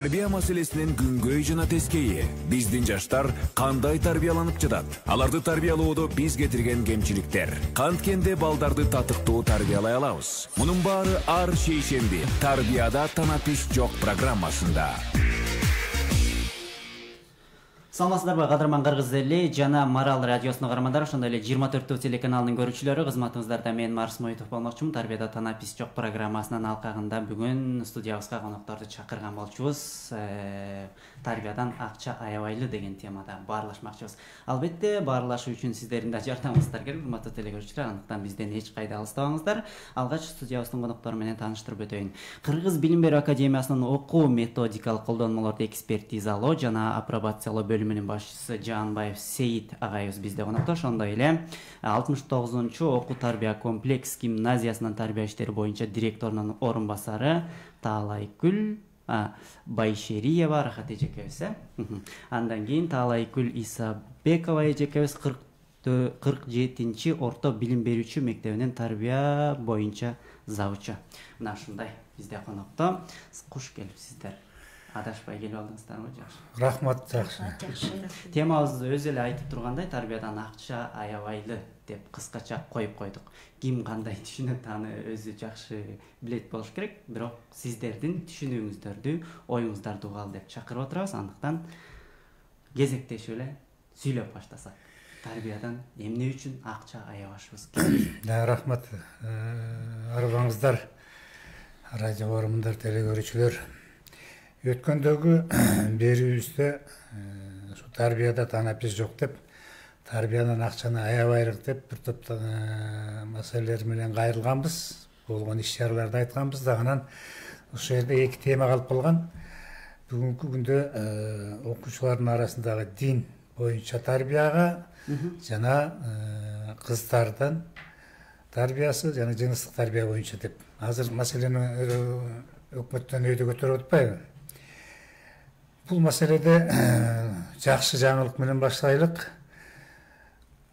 Тарбия маселесинин күнгөй жана тескейи. Биздин жаштар кандай тарбияланып жатат? Аларды тарбиялоодо биз кетирген кемчиликтер. Канткенде балдарды татыктуу тарбиялай алабыз. Мунун баары ар шейшемби тарбияда танапиш жок программасында. Саламатсыздарбы, кадырман кыргыз эли жана Марал радиосунун каармандары, ошондой эле 24 телеканалынын көрүүчүлөрү, кызматыңыздарда мен Марс Моитов болмокчумун. Тарбияда танапис жок программасынын алкагында бүгүн студиябызга конокторду чакырган болчубуз. Тарбиядан акча аябайлы деген темада баарлашмакчыбыз. Албетте, баарлашуу үчүн сиздердин да жардамыңыздар керек, урматтуу телекөрүүчүлөр. Андыктан бизден эч кайда алыстабаңыздар. Алгач студиябыздын коноктору менен тааныштырып өтөйүн. Кыргыз Билим берүү академиясынын окуу методикалык колдонмолорду экспертизалоо жана апробациялоо бөлүмүнүн башчысы Жанбаев Сейит агайыбыз бизде конокто. Ошондой эле 69-чу окуу тарбия комплекс гимназиясынын тарбия иштери боюнча директорунун орун басары Таалайкүл Байшериева рахат эжекебиз. Андан кийин Таалайкүл Исабекова эжекебиз 47-чи орто билим берүүчү мектебинин тарбия боюнча завучу. Мына ушундай бизде конокто. Куш келипсиздер. Адашпай келип алдыңыздарбы? Жакшы. Рахмат, жакшы. Темабыз өзү эле айтып тургандай, тарбиядан акча аябайлы деп кыскача коюп койдук. Ким кандай түшүнөт, аны өзү жакшы билет болуш керек. Бирок сиздердин түшүнүүңүздөрдү, оюңуздарды угалы деп чакырып отурабыз. Андыктан кезектешип эле сүйлөп баштасак. Тарбиядан эмне үчүн акча аябашыбыз керек? Рахмат. Арбаңыздар, радио көрөрмандар, телекөрүүчүлөр. Өткөндөгү берүүбүздө тарбияда танапис жок деп, тарбиядан акчаны аябайлык деп бир топ маселелер менен кайрылганбыз, болгон иш-чараларды айтканбыз да, анан ошол жерде эки тема калып калган. Бүгүнкү күндө окуучулардын арасындагы дин боюнча тарбияга жана кыздардын тарбиясы жана жыныстык тарбия боюнча деп. Азыр маселени өкмөттөн өйдө көтөрүп атпайбы? Бул маселеде жакшы жаңылык менен баштайлык.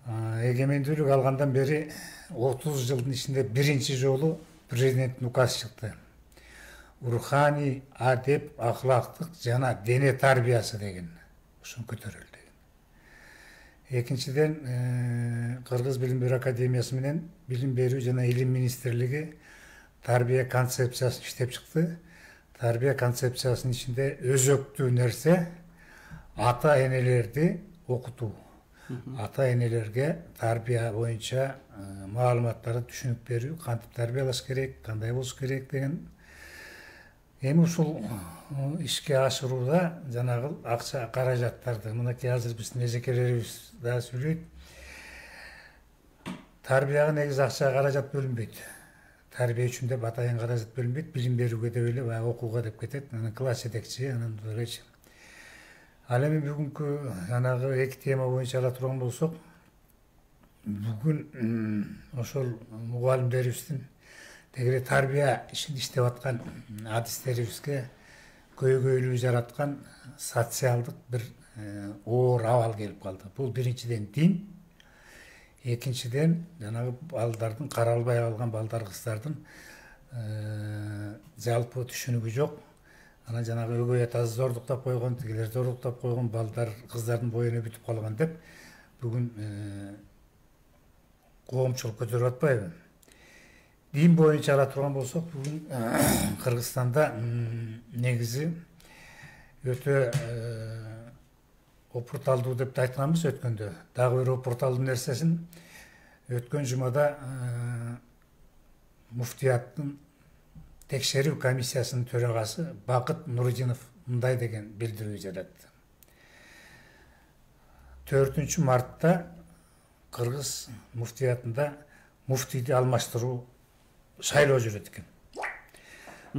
Эгемендүүлүк алгандан бери 30 жылдын ичинде биринчи жолу президенттин указы чыкты. Руханий, адеп, ахлактык жана дене тарбиясы деген. Ушун көтөрүлдү деген. Экинчиден, Кыргыз Билим берүү академиясы менен Билим берүү жана илим министрлиги тарбия концепциясын иштеп чыкты. Тарбия концепциясынын ичинде өзөктүү нерсе ата-энелерди окутуу. Ата-энелерге тарбия боюнча маалыматтарды түшүнүп берүү, кантип тарбиялаш керек, кандай болуш керек деген. Эми ушул ишке ашырууда жанагы акча каражаттарды, мынакей азыр биздин эжекелерибиз да сүйлөйт. Тарбияга негизи акча каражат бөлүнбөйт. Тарбия үчүн деп атайын каражат бөлүнбөйт, билим берүүгө деп эле, баягы окууга деп кетет, анан класс жетекчи, анан дагычы. Ал эми бүгүнкү жанагы эки тема боюнча ала турган болсок, бүгүн ошол мугалимдерибиздин дегеле тарбия ишин иштеп аткан адистерибизге көйгөйлүү жараткан социалдык бир оор абал келип калды. Бул биринчиден дин, экинчиден жанагы балдардын, каралбай калган балдар, кыздардын жалпы түшүнүгү жок. Анан жанагы өгөй атасы зордуктап койгон, тигилер зордуктап койгон, балдар, кыздардын боюна бүтүп калган деп бүгүн коомчулук көтөрүп атпайбы? Дин боюнча ала турган болсок, бүгүн Кыргызстанда негизи өтө опурталдуу деп айтканбыз өткөндө. Дагы бир опурталдуу нерсесин өткөн жумада муфтияттын текшерүү комиссиясынын төрагасы Бакыт Нурдинов мындай деген билдирүү жаратты. 4 мартта Кыргыз муфтиятында муфтийди алмаштыруу шайлоо жүрөт экен.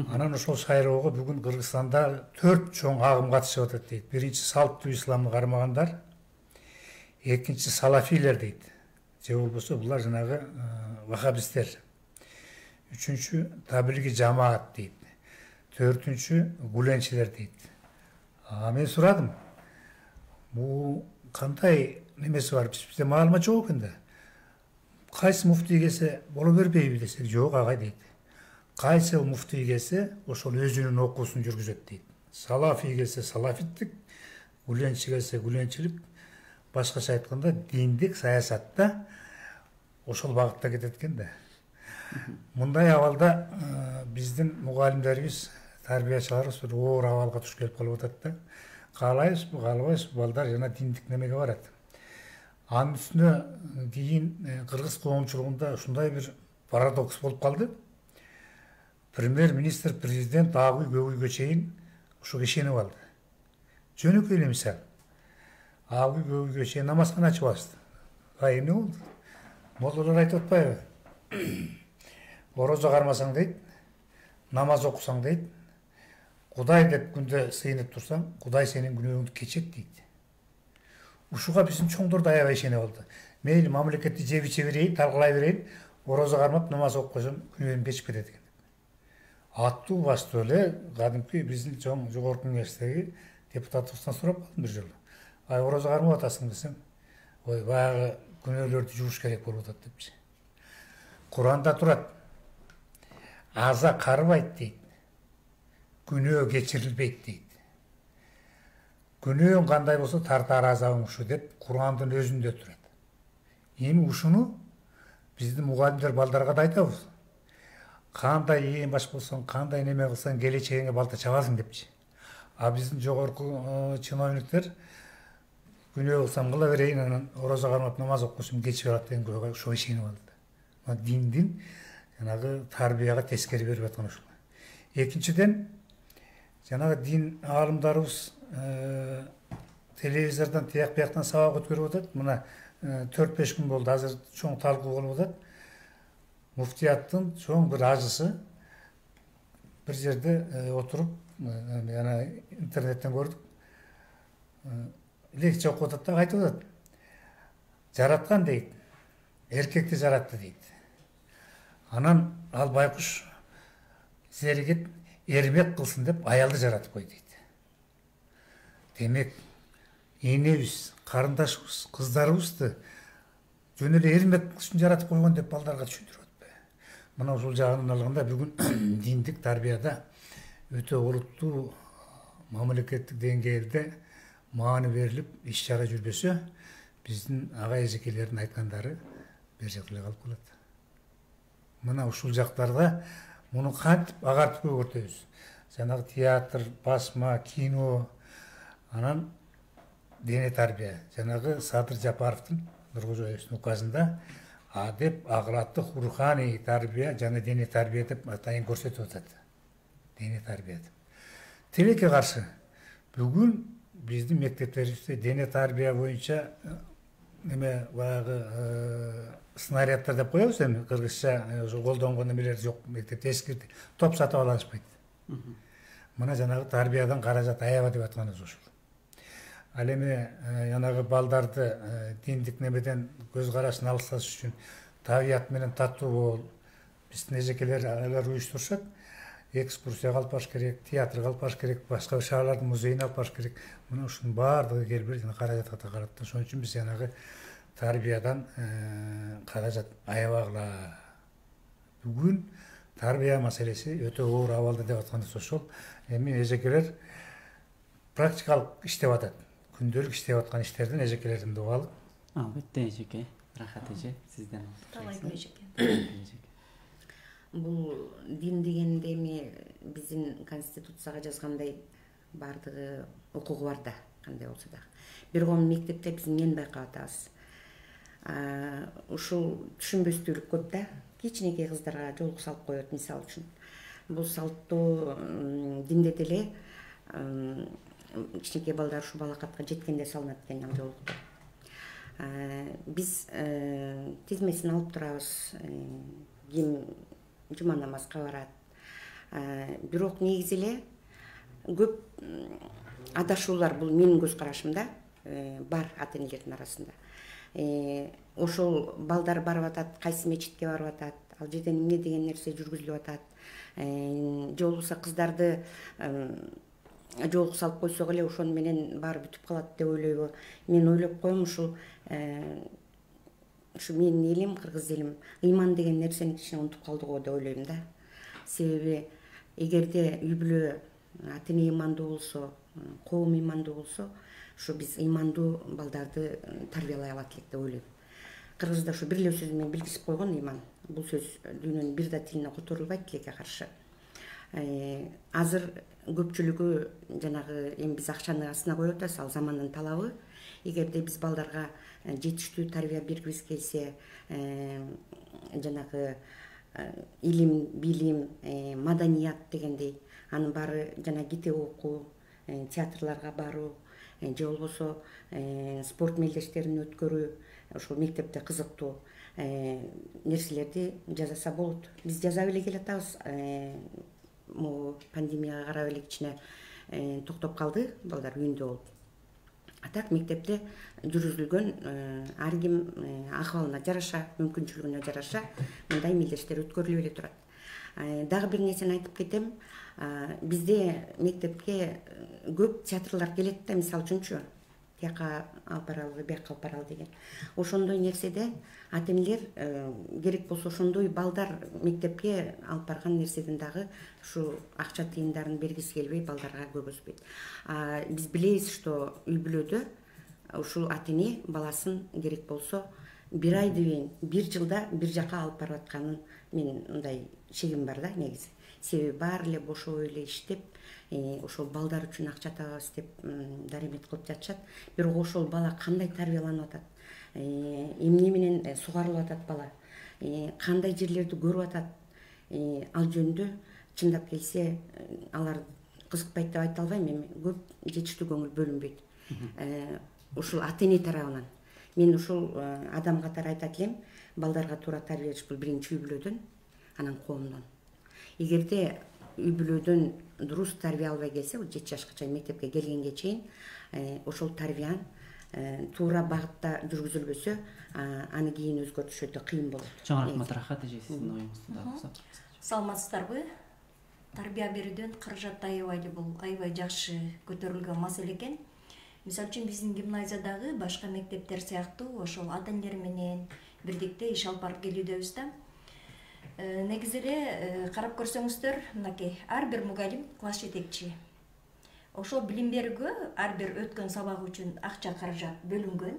Анан ошол шайлоого бүгүн Кыргызстанда 4 чоң агым катышып атат дейт. Биринчи салттуу исламды кармагандар, экинчи салафилер дейт. Же болбосо булар жанагы вахабистер. Үчүнчү таблиги жамаат дейт. Төртүнчү гуленчилер дейт. Мен сурадым. Бул кандай немеси бар? Бизде маалымат жок экен да. Кайсы муфтий келсе боло бербейби десек, жок агай дейт. Кайсы муфтий келсе ошол өзүнүн окуусун жүргүзөт дейт. салафи келсе салафиттік, гүленші келсе гүленшілік, башкача айтканда диндик саясатта ошол багытта кетет экен да. Мындай абалда биздин мугалимдерибиз, тарбиячыларыбыз бир оор абалга туш келип калып атат да. Каалайбызбы, каалабайбызбы, балдар жана диндик немеге барат. Анын үстүнө кийин кыргыз коомчулугунда ушундай бир парадокс болуп калды. Премьер-министр, президент ак үй, көк үйгө чейин ушу ишенип алды. Жөнөкөй эле мисал. Ак үй, көк үйгө чейин намазкана ачып алышты. Эмне болду? Молдолор айтып атпайбы? Орозо кармасаң дейт, намаз окусаң дейт, Кудай деп күндө сыйынып турсаң, Кудай сенин күнөөңдү кечет дейт. Ушуга биздин чоңдор да аябай ишенип алды. Мейли мамлекетти жеп иче берейин, талкалай берейин, орозо кармап намаз окуп койсом күнөөм кечип кетет экен. Аттуу баштуу эле кадимки биздин чоң жогорку кеңештеги депутатыбыздан сурап калдым бир жолу. Ай орозо кармап атасың десем, ой баягы күнөөлөрдү жууш керек болуп атат депчи. Куранда турат. Аза карбайт дейт. Күнөө кечирилбейт дейт. Күнөөң кандай болсо тартар азабың ушу деп Курандын өзүндө турат. Эми ушуну биздин мугалимдер балдарга да айтабыз. Кандай ээн баш болсоң, кандай неме кылсаң келечегиңе балта чабасың депчи. А биздин жогорку чиновниктер күнөө кылсам кыла берейин, анан орозо кармап намаз окусум кечип алат деген көйгөй ошо ишенип алды. Диндин жанагы тарбияга тескери берип аткан ушул. Экинчиден, жанагы дин аалымдарыбыз телевизордон тияк бияктан сабак өткөрүп атат. Мына 4-5 күн болду, азыр чоң талкуу болуп атат. Муфтияттын чоң бир ажысы бир жерде отуруп, жана интернеттен көрдүк. Лекция окуп атат да айтып атат. Жараткан дейт, эркекти жаратты дейт. Анан ал байкуш зеригет эрмек кылсын деп аялды жаратып кой дейт. Демек, энебиз, карындашыбыз, кыздарыбызды жөн эле эрмек үчүн жаратып койгон деп балдарга түшүндүрүп атпайбы. Мына ушул жагынан алганда бүгүн диндик тарбияда өтө олуттуу мамлекеттик деңгээлде маани берилип, иш чара жүрбөсө, биздин ага эжекелердин айткандары бер жакта эле калып калат. Мына ушул жактарда муну кантип агартып көгөртөбүз? Жанагы театр, басма, кино, анан дене тарбия. Жанагы Садыр Жапаровдун Нуркожоевдун указында адеп, акылаттык, руханий тарбия жана дене тарбия деп атайын көрсөтүп атат. Дене тарбия деп. Тилекке каршы бүгүн биздин мектептерибизде дене тарбия боюнча неме баягы снарядтар деп коебуз эми кыргызча колдонгон эмелер жок, мектепте эскирди. Топ сатып алышпайт. Мына жанагы тарбиядан каражат аябай деп атканыбыз ушул. Ал эми жанагы балдарды диндик немеден көз карашын алсаш үчүн табият менен таттуу бол. Биздин эжекелер алар уюштурушат. Экскурсияга алып барыш керек, театрга алып барыш керек, башка шаарлардын музейине алып барыш керек. Мына ушунун баардыгы келбей жана каражатка карап. Ошон үчүн биз жанагы тарбиядан каражат аябагыла. Бүгүн тарбия маселеси өтө оор абалда деп атканыбыз ошол. Эми эжекелер практикалык иштеп атат. Күндөлүк иштеп аткан иштерден эжекелердин дуалы. Албетте эжеке, рахат эже, сизден Талайгүл эжеке. Бул дин дегенде эми биздин конституцияга жазгандай баардыгы укугу бар да, кандай болсо да. Бирок мектепте биз эмнени байкап атабыз? Ушул түшүнбөстүүлүк көп да. Кичинекей кыздарга жолук салып коет, мисалы үчүн. Бул салттуу динде деле кичинекей балдар ушу балакатка жеткенде салынат экен ал жолукту. Биз тизмесин алып турабыз. Ким жума намазга барат. Бирок негизи эле көп адашуулар, бул менин көз карашымда, бар ата энелердин арасында. Ошол балдар барып атат, кайсы мечитке барып атат, ал жерден эмне деген нерсе жүргүзүлүп атат. Же болбосо кыздарды жолук салып койсок эле ошону менен баары бүтүп калат деп ойлойбу? Мен ойлоп коем, ушу менин элим, кыргыз элим ыйман деген нерсени кичине унутуп калды го деп ойлойм да. Себеби эгерде үй бүлө ата эне ыймандуу болсо, коом ыймандуу болсо, ушу биз ыймандуу балдарды тарбиялай алат элек деп ойлойм. Кыргызда ушу бир эле сөз менен белгисип койгон ыйман. Бул сөз дүйнөнүн бир да тилине которулбайт тилекке каршы. Азыр көпчүлүгү жанагы эми биз акчаны астына коюп атабыз, ал замандын талабы. Эгерде биз балдарга жетиштүү тарбия бергибиз келсе, жанагы илим, билим, маданият дегендей, анын баары жана китеп окуу, театрларга баруу, же болбосо спорт мелдештерин өткөрүү, ошол мектепте кызыктуу нерселерди жасаса болот. Биз жасап эле келатабыз. Могу пандемияга карап эле кичине токтоп калды, балдар үйүндө болуп. А так мектепте жүргүзүлгөн ар ким акыбалына жараша, мүмкүнчүлүгүнө жараша мындай мелдештер өткөрүлүп эле турат. Дагы бир нерсени айтып кетем. Бизде мектепке көп театрлар келет да, мисалы үчүнчү, тияка алып баралы, бияка алып баралы деген. Ошондой нерседе ата энелер керек болсо ошондой балдар мектепке алып барган нерседен дагы ушу акча тыйындарын бергиси келбей балдарга көбөспөйт. Биз билебиз, что үй бүлөдө ушул ата эне баласын керек болсо бир ай дебейин, бир жылда бир жака алып барып атканын мен мындай шегим бар да негизи. Себеби баары эле бошобой эле иштеп, ошол балдар үчүн акча табабыз деп даремет кылып жатышат. Бирок ошол бала кандай тарбияланып атат, эмне менен сугарылып атат бала, кандай жерлерди көрүп атат, ал жөнүндө чындап келсе алар кызыкпайт деп айта албайм, эми көп жетиштүү көңүл бөлүнбөйт. Ушул ата эне тарабынан мен ушул адам катары айтат элем, балдарга туура тарбиялаш бул биринчи үй бүлөдөн, анан коомдон. Эгерде үй бүлөдөн дурус тарбия албай келсе, 7 жашка чейин мектепке келгенге чейин ошол тарбиян туура багытта жүргүзүлбөсө, аны кийин өзгөртүш өтө кыйын болот. Чоң рахмат Рахат эже, сиздин оюңузду да кошсок. Саламатсыздарбы? Тарбия берүүдөн каражат аябай жакшы көтөрүлгөн маселе экен. Мисалы үчүн биздин гимназиядагы башка мектептер сыяктуу ошол ата энелер менен бирдикте иш алып барып келүүдөбүз да. Негизи эле карап көрсөңүздөр, мынакей ар бир мугалим класс жетекчи. Ошол билим берүүгө ар бир өткөн сабак үчүн акча каражат бөлүнгөн.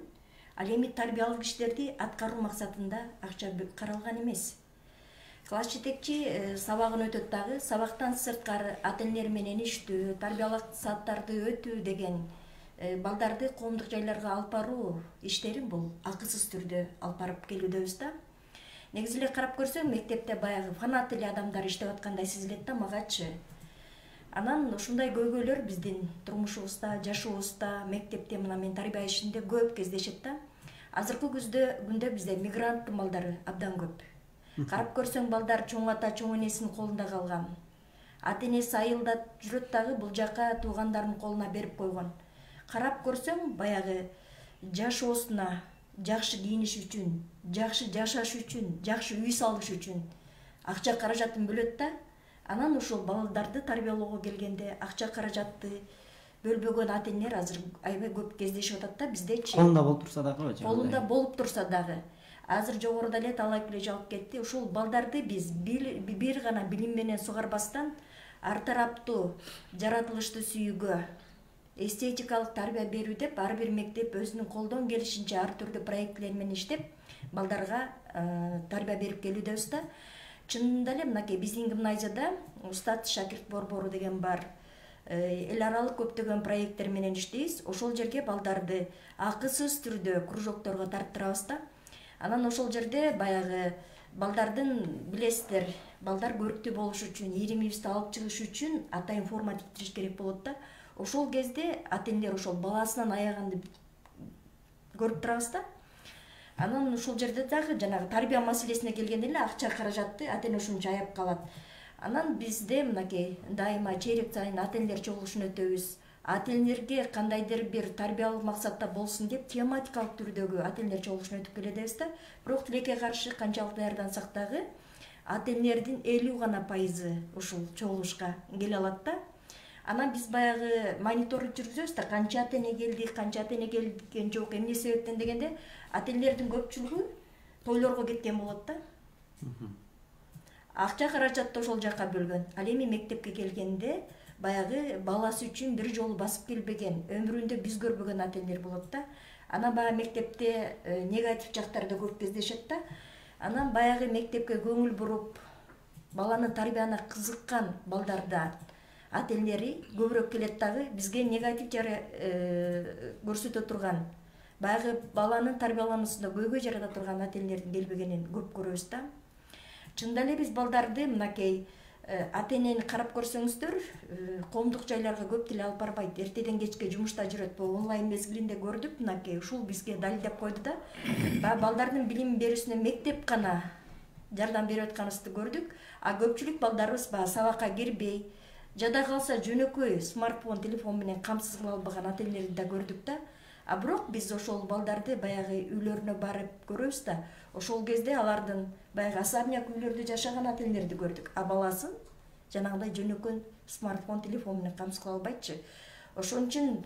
Ал эми тарбиялык иштерди аткаруу максатында акча каралган эмес. Класс жетекчи сабагын өтөт дагы, сабактан сырткары ата энелер менен иштөө, тарбиялык сааттарды өтүү деген балдарды коомдук жайларга алып баруу иштерин бул акысыз түрдө алып барып келүүдөбүз да. Негизи эле карап көрсөң, мектепте баягы фанат эле адамдар иштеп аткандай сезилет да магачы. Анан ушундай көйгөйлөр биздин турмушубузда, жашообузда, мектепте мына мен тарбия ишинде көп кездешет да. Азыркы күндө бизде мигранттын балдары абдан көп. Карап көрсөң, балдар чоң ата, чоң энесинин колунда калган. Ата энеси айылда жүрөт дагы, бул жака туугандарынын колуна берип койгон. Карап көрсөң, баягы жашоосуна жакшы кийиниш үчүн, жакшы жашаш үчүн, жакшы үй салыш үчүн акча каражатын бөлөт да. Анан ушул балдарды тарбиялоого келгенде акча каражатты бөлбөгөн ата энелер азыр аябай көп кездешип атат да биздечи. Колунда болуп турса дагы, колунда болуп турса дагы. Азыр жогоруда эле талайып эле жалып кетти. Ушул балдарды биз бир гана билим менен сугарбастан ар тараптуу жаратылышты сүйүүгө, эстетикалык тарбия берүү деп ар бир мектеп өзүнүн колдон келишинче ар түрдүү проектлер менен иштеп балдарга тарбия берип келүүдөбүз да. Чынында эле мынакей биздин гимназияда Устат шакирт борбору деген бар. Эл аралык көптөгөн проекттер менен иштейбиз. Ошол жерге балдарды акысыз түрдө кружокторго тарттырабыз да. Анан ошол жерде баягы балдардын, билесиздер, балдар көрүктүү болуш үчүн, иримибизди алып чыгыш үчүн атайын форма тиктириш керек болот да. Ошол кезде ата энелер ошол баласынын аяганды көрүп турабыз да. Анан ушул жерде дагы жанагы тарбия маселесине келгенде эле акча каражатты ата эне ушунча аяп калат. Анан бизде мынакей дайыма чейрек сайын ата энелер чогулушун өтөбүз. Ата энелерге кандайдыр бир тарбиялык максатта болсун деп тематикалык түрдөгү ата энелер чогулушун өтүп келебиз да. Бирок тилекке каршы канчалык даярдансак дагы ата энелердин 50 гана пайызы ушул чогулушка келе алат да. Анан биз баягы мониторинг жүргүзөбүз да, канча ата эне келди, канча ата эне келген жок, эмне себептен дегенде ата энелердин көпчүлүгү тойлорго кеткен болот да. Акча каражатты ошол жака бөлгөн. Ал эми мектепке келгенде баягы баласы үчүн бир жолу басып келбеген, өмүрүндө биз көрбөгөн ата энелер болот да. Анан баягы мектепте негатив жактары да көп кездешет да. Анан баягы мектепке көңүл буруп, баланы тарбияна кызыккан балдарда ата энелери көбүрөөк келет дагы, бизге негатив жары көрсөтө турган, баягы баланын тарбиялануусунда көйгөй жарата турган ата энелердин келбегенин көп көрөбүз да. Чындап эле биз балдарды мынакей ата энени карап көрсөңүздөр, коомдук жайларга көп деле алып барбайт. Эртеден кечке жумушта жүрөт, бул онлайн мезгилинде көрдүк, мынакей ушул бизге далилдеп койду да. Баягы балдардын билим берүүсүнө мектеп гана жардам берип атканыбызды көрдүк. А көпчүлүк балдарыбыз баягы сабакка кирбей, жада калса жөнөкөй смартфон, телефон менен камсыз кыла албаган ата энелерди да көрдүк да. А бирок биз ошол балдарды баягы үйлөрүнө барып көрөбүз да, ошол кезде алардын баягы особняк үйлөрдө жашаган ата энелерди көрдүк. А баласын жанагындай жөнөкөй смартфон, телефон менен камсыз кыла албайтчы. Ошон үчүн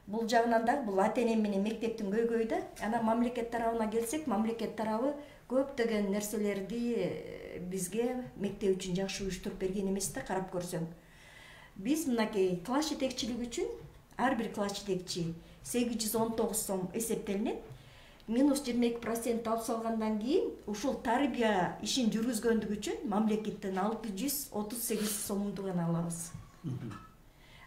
бул жагынан да бул ата эне менен мектептин көйгөйү да. Анан мамлекет тарабына келсек, мамлекет тарабы көптөгөн нерселерди бизге мектеп үчүн жакшы уюштуруп берген эмес да, карап көрсөң. Биз мынакей класс жетекчилиги үчүн ар бир класс жетекчи 819 сом эсептелинет. Минус 22% алып салгандан кийин ушул тарбия ишин жүргүзгөндүгү үчүн мамлекеттен 638 сомду гана алабыз.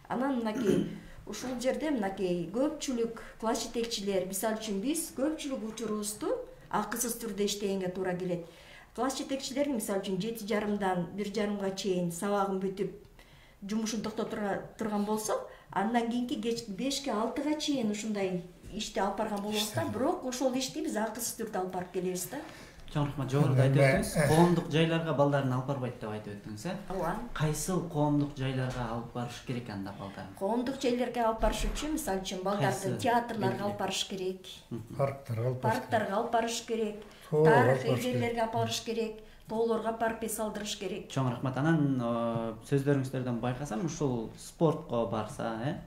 Анан мынакей ушул жерде мынакей көпчүлүк класс жетекчилер, мисалы үчүн биз көпчүлүк учурубузду акысыз түрдө иштегенге туура келет. Класс жетекчилер мисалы үчүн 7:30-дан 1:30га чейин сабагын бүтүп жумушун токтотура турган болсок, андан кийинки кечки 5-6га чейин ушундай ишти алып барган болобуз да. Бирок ошол ишти биз акысыз түрдө алып барып келебиз да. Чоң рахмат. Жогоруда айтып өттүңүз, коомдук жайларга балдарын алып барбайт деп айтып өттүңүз, Ооба. Кайсыл коомдук жайларга алып барыш керек анда балдарын? Коомдук жерлерге алып барыш үчүн, мисалы үчүн балдарды театрларга алып барыш керек, парктарга алып барыш керек, тарыхый жерлерге алып барыш керек, тоолорго парк салдырыш керек. Чоң рахмат. Анан сөздөрүңүздөрдөн байкасам, ушул спортко барса,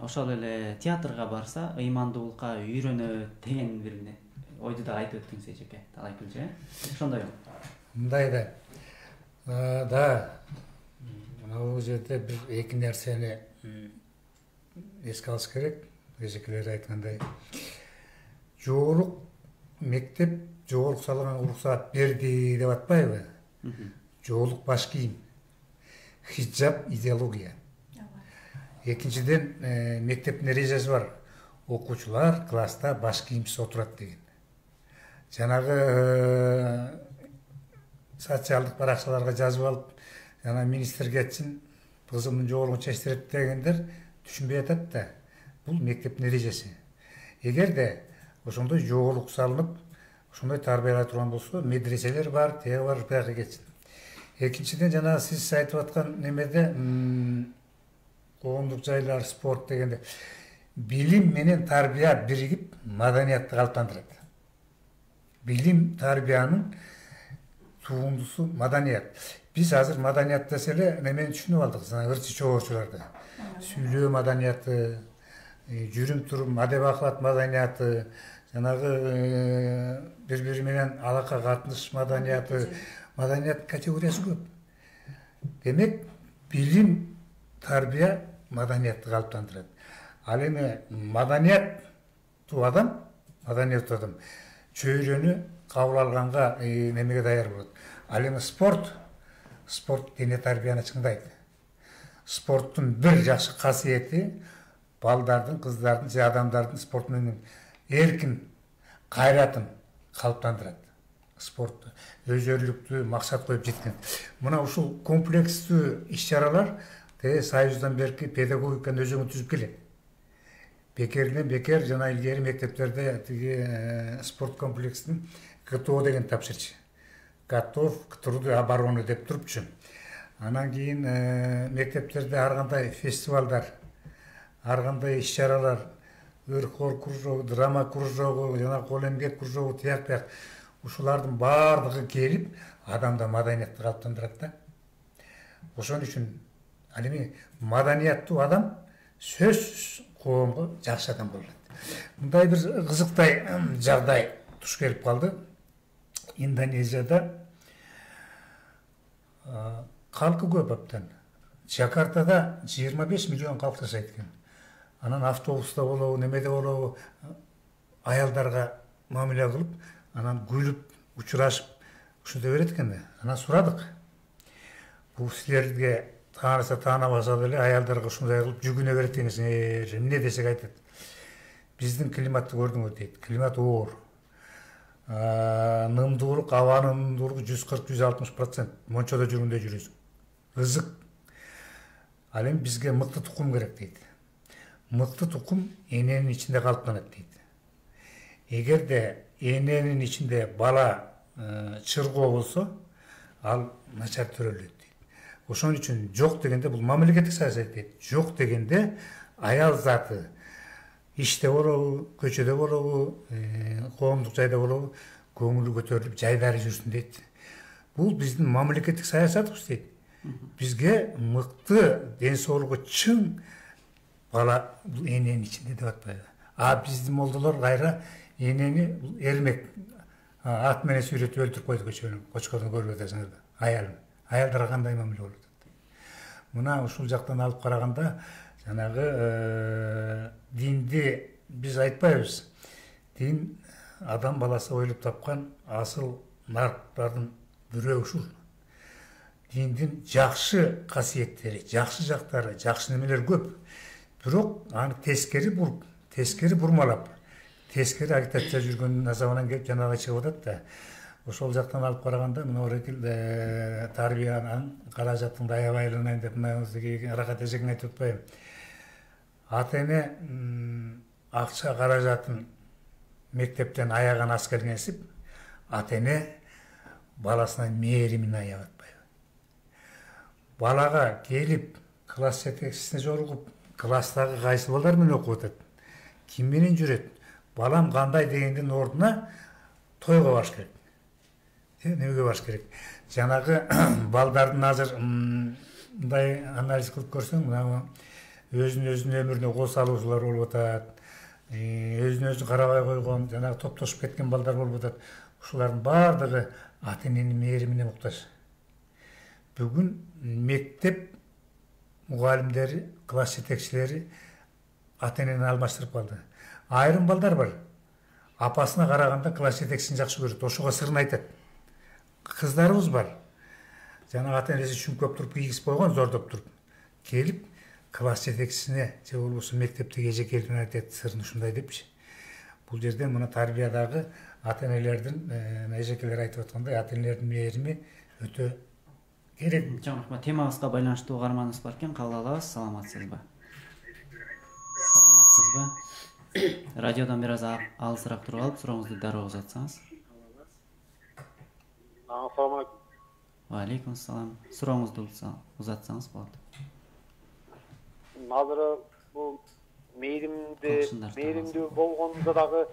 ошол эле театрга барса, ыймандуулукка үйрөнөт деген бир ойду да айтып өттүңүз эжеке, Талайкүлчү, ошондойбу? Мындай да, бул жерде бир эки нерсени эске алыш керек. Эжекелер айткандай, жогорулук мектеп жогорулук салган уруксаат берди деп атпайбы? Жогорулук баш кийим, хиджаб идеология. Экинчиден, мектептин эрежеси бар. Окуучулар класста баш кийимсиз отурат деген. Жанагы социалдык баракчаларга жазып алып, жана министрге айтсын, кызымдын жогорулугун чечтирет дегендер түшүнбөй атат да. Бул мектептин эрежеси. Эгерде ошондой жогорулук салынып, ошондой тарбиялай турган болсо, медреселер бар, теги бар, бияка кетсин. Экинчиден, жана сиз айтып аткан немеде, коомдук жайлар, спорт дегенде, билим менен тарбия биригип маданиятты калыптандырат. Билим тарбиянын тугундусу маданият. Биз азыр маданият деселе немени түшүнүп алдык, ырчы чогуучуларды. Сүйлөө маданияты, жүрүм турум адеп акылат маданияты, жанагы бири-бири менен алака катныш маданияты, маданият категориясы көп. Демек, билим тарбия маданиятты калыптандырат. Ал эми маданияттуу адам чөйрөнү кабыл алганга немеге даяр болот. Ал эми спорт дене тарбияны чыңдайт. Спорттун бир жакшы касиети балдардын, кыздардын же адамдардын спорт менен эркин кайратын калыптандырат. Спорт өзөрлүктүү максат коюп жеткен. Мына ушул комплекстүү иш-чаралар Союздан берки педагогиканын өзөңү түзүп келет. Бекерден бекер жана илгери мектептерде тиги спорт комплексин ГТО деген тапшырчу. Готов к труду обороны деп турупчу. Анан кийин мектептерде ар кандай фестивалдар, ар кандай иш-чаралар, хор кружогу, драма кружогу, жана кол эмгек кружогу, тияк ушулардын баардыгы келип, адамда маданиятты калыптандырат да. Ошон үчүн ал эми маданияттуу адам сөзсүз коомго жакшы адам болот. Мындай бир кызыктай жагдай туш келип калды. Индонезияда калкы көп аптан. Жакартада 25 миллион халк жашайт экен. Анан автобуста болобу, немеде болобу, аялдарга мамиле кылып, анан күлүп, учурашып, ушинте берет экен да. Анан сурадык. Бул силерге таанысы таанабаса деле аялдарга ушундай кылып жүгүнө берет экенсиңер. Эмне десек айтат. Биздин климатты көрдүңөр дейт. Климат оор. Нымдуулук, абанын нымдуулугу 140-160%. Мончодо жүргөндө жүрөсүң. Ызык. Ал эми бизге мыкты тукум керек дейт. Мыкты тукум эненин ичинде калыптанат дейт. Эгерде эненин ичинде бала чыргоо болсо, ал начар төрөлөт дейт. Ошон үчүн жок дегенде бул мамлекеттик саясат дейт. Жок дегенде аял заты иште болобу, көчөдө болобу, коомдук жайда болобу, көңүлү көтөрүлүп, жайдары жүрсүн дейт. Бул биздин мамлекеттик саясатыбыз дейт. Бизге мыкты ден соолугу чың бала эненин ичинде деп атпайбы. Биздин молдолор кайра энени эрмек ат менен сүйрөтүп өлтүрүп койду кочкордун көрүп атасыңар да. Аялдарга кандай мамиле болуп атат. Мына ушул жактан алып караганда жанагы динди биз айтпайбыз. Дин адам баласы ойлоп тапкан асыл нарктардын бирөө ушул. Диндин жакшы касиеттери, жакшы жактары, жакшы немелер көп. Бирок аны тескери буруп, тескери бурмалап, тескери агитация жүргөндүн азабынан келип жанагы чыгып атат да. Ошол жактан алып караганда мына орекил тарбиянын каражатын да аябайланайын деп мына аракат эжегин айтып атпайбы. Ата эне акча каражатын мектептен аяган аз келгенсип, ата эне баласынын мээримин аябат. Балага келип, класс жетекчисине жолугуп, класстагы кайсы балдар менен окуп атат, ким менен жүрөт, балам кандай дегендин ордуна тойго барыш керек. Немеге барыш керек? Жанагы балдардын азыр мындай анализ кылып көрсөң, мына өзүнүн өмүрүнө кол салуучулар болуп атат, өзүн карабай койгон, жанагы топтошуп кеткен балдар болуп атат. Ушулардын баардыгы ата эненин мээримине муктаж. Бүгүн мектеп мугалимдери, класс жетекчилери ата энени алмаштырып калды. Айрым балдар бар. Апасына караганда класс жетекчисин жакшы көрөт, ошого сырын айтат. Кыздарыбыз бар. Жана ата энеси чүңкөп туруп кийгизип койгон, зордоп туруп. Келип класс жетекчисине же болбосо мектептеги эжекелдине айтат, сырын ушундай депчи. Бул жерден мына тарбиядагы ата энелердин, эжекелер айтып аткандай, ата энелердин мээрими өтө керек. Жан рахмат. Темабызга байланыштуу угарманыбыз бар экен, кабыл алабыз. Саламатсызбы? Саламатсызбы? Радиодон бир аз алысыраак туруп алып, сурооңузду дароо узатсаңыз. Assalamu alaikum. Ва алейкум ассалам. Сурооңузду узатсаңыз болот. Азыр бул мээримдүү болгондо дагы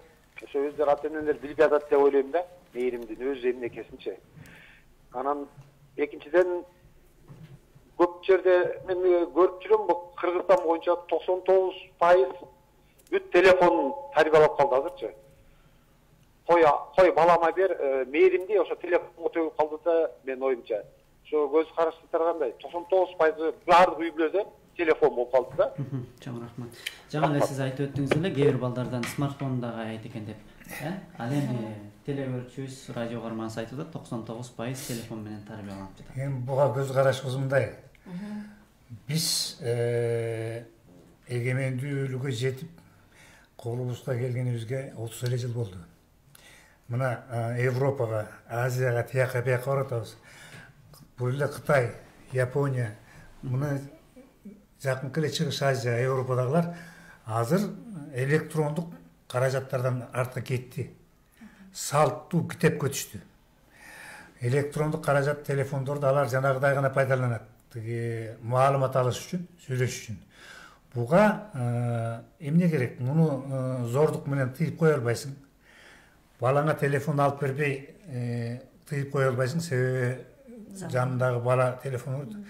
ошо өздөрү ата энелер билип жатат деп ойлойм да, мээримдин өз эмнекесинчи. Анан экинчиден көп жерде мен көрүп жүрөм, бул Кыргызстан боюнча 99% бүт телефонун тарбиялап калды азырчы. Кой балама бер, мээримди ошо телефонго төгүп калды да, мен оюмча. Ошо көз карашыңыздар кандай? 99% баардык үй бүлөдө телефон болуп калды да. Чоң рахмат. Жаңа эле сиз айтып өттүңүз эле, кээ бир балдардан смартфон дагы айт экен деп. Ал эми теле көрүүчүбүз, радио угарманыбыз айтып атат, 99% телефон менен тарбияланып жатат. Эми буга көз карашыбыз мындай. Биз эгемендүүлүккө жетип, колубузга келгенибизге 30 эле жыл болду. Мына Европага, Азияга тияка бияка баратабыз. Бул эле Кытай, Япония, мына жакынкы эле Чыгыш Азия, Европадагылар азыр электрондук каражаттардан артка кетти. Салттуу китепке өтүштү. Электрондук каражат телефондорду алар жанагыдай гана пайдаланат. Маалымат алыш үчүн, сүйлөшүш үчүн. Буга эмне керек? Муну зордук менен тыйып кое албайсың. Балаңа телефон алып бербей тыйып кое албайсың, себеби жанындагы бала телефон.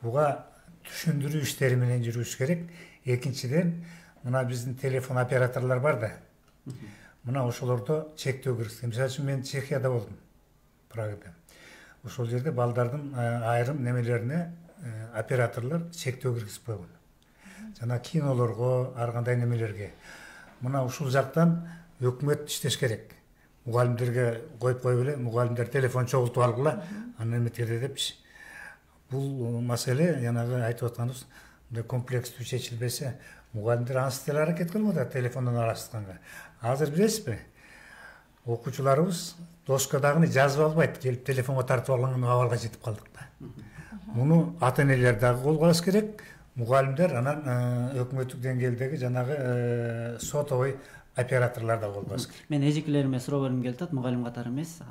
Буга түшүндүрүү иштери менен жүрүш керек. Экинчиден, мына биздин телефон операторлор бар да. Мына ошолордо чектөө киргизген. Мисалы үчүн мен Чехияда болдум, Прагада. Ошол жерде балдардын айрым немелерине операторлор чектөө киргизип койгон. Жана кинолорго, ар кандай немелерге. Мына ушул жактан өкмөт иштеш керек. Мугалимдерге коюп коюп эле, мугалимдер телефон чогултуп алгыла, аны эметкеде депчи. Бул маселе жанагы айтып атканыбыз комплекстүү чечилбесе, мугалимдер ансыз деле аракет кылып атат телефондон аралашканга. Азыр билесизби? Окуучуларыбыз доскадагыны жазып албайт, келип телефонго тартып алган абалга жетип калдык да. Муну ата-энелер дагы колго алыш керек, мугалимдер, анан өкмөттүк деңгээлдеги жанагы сотовый операторлор да колго алыш керек. Мен эжекелериме суроо бергим келип атат, мугалим катары эмес,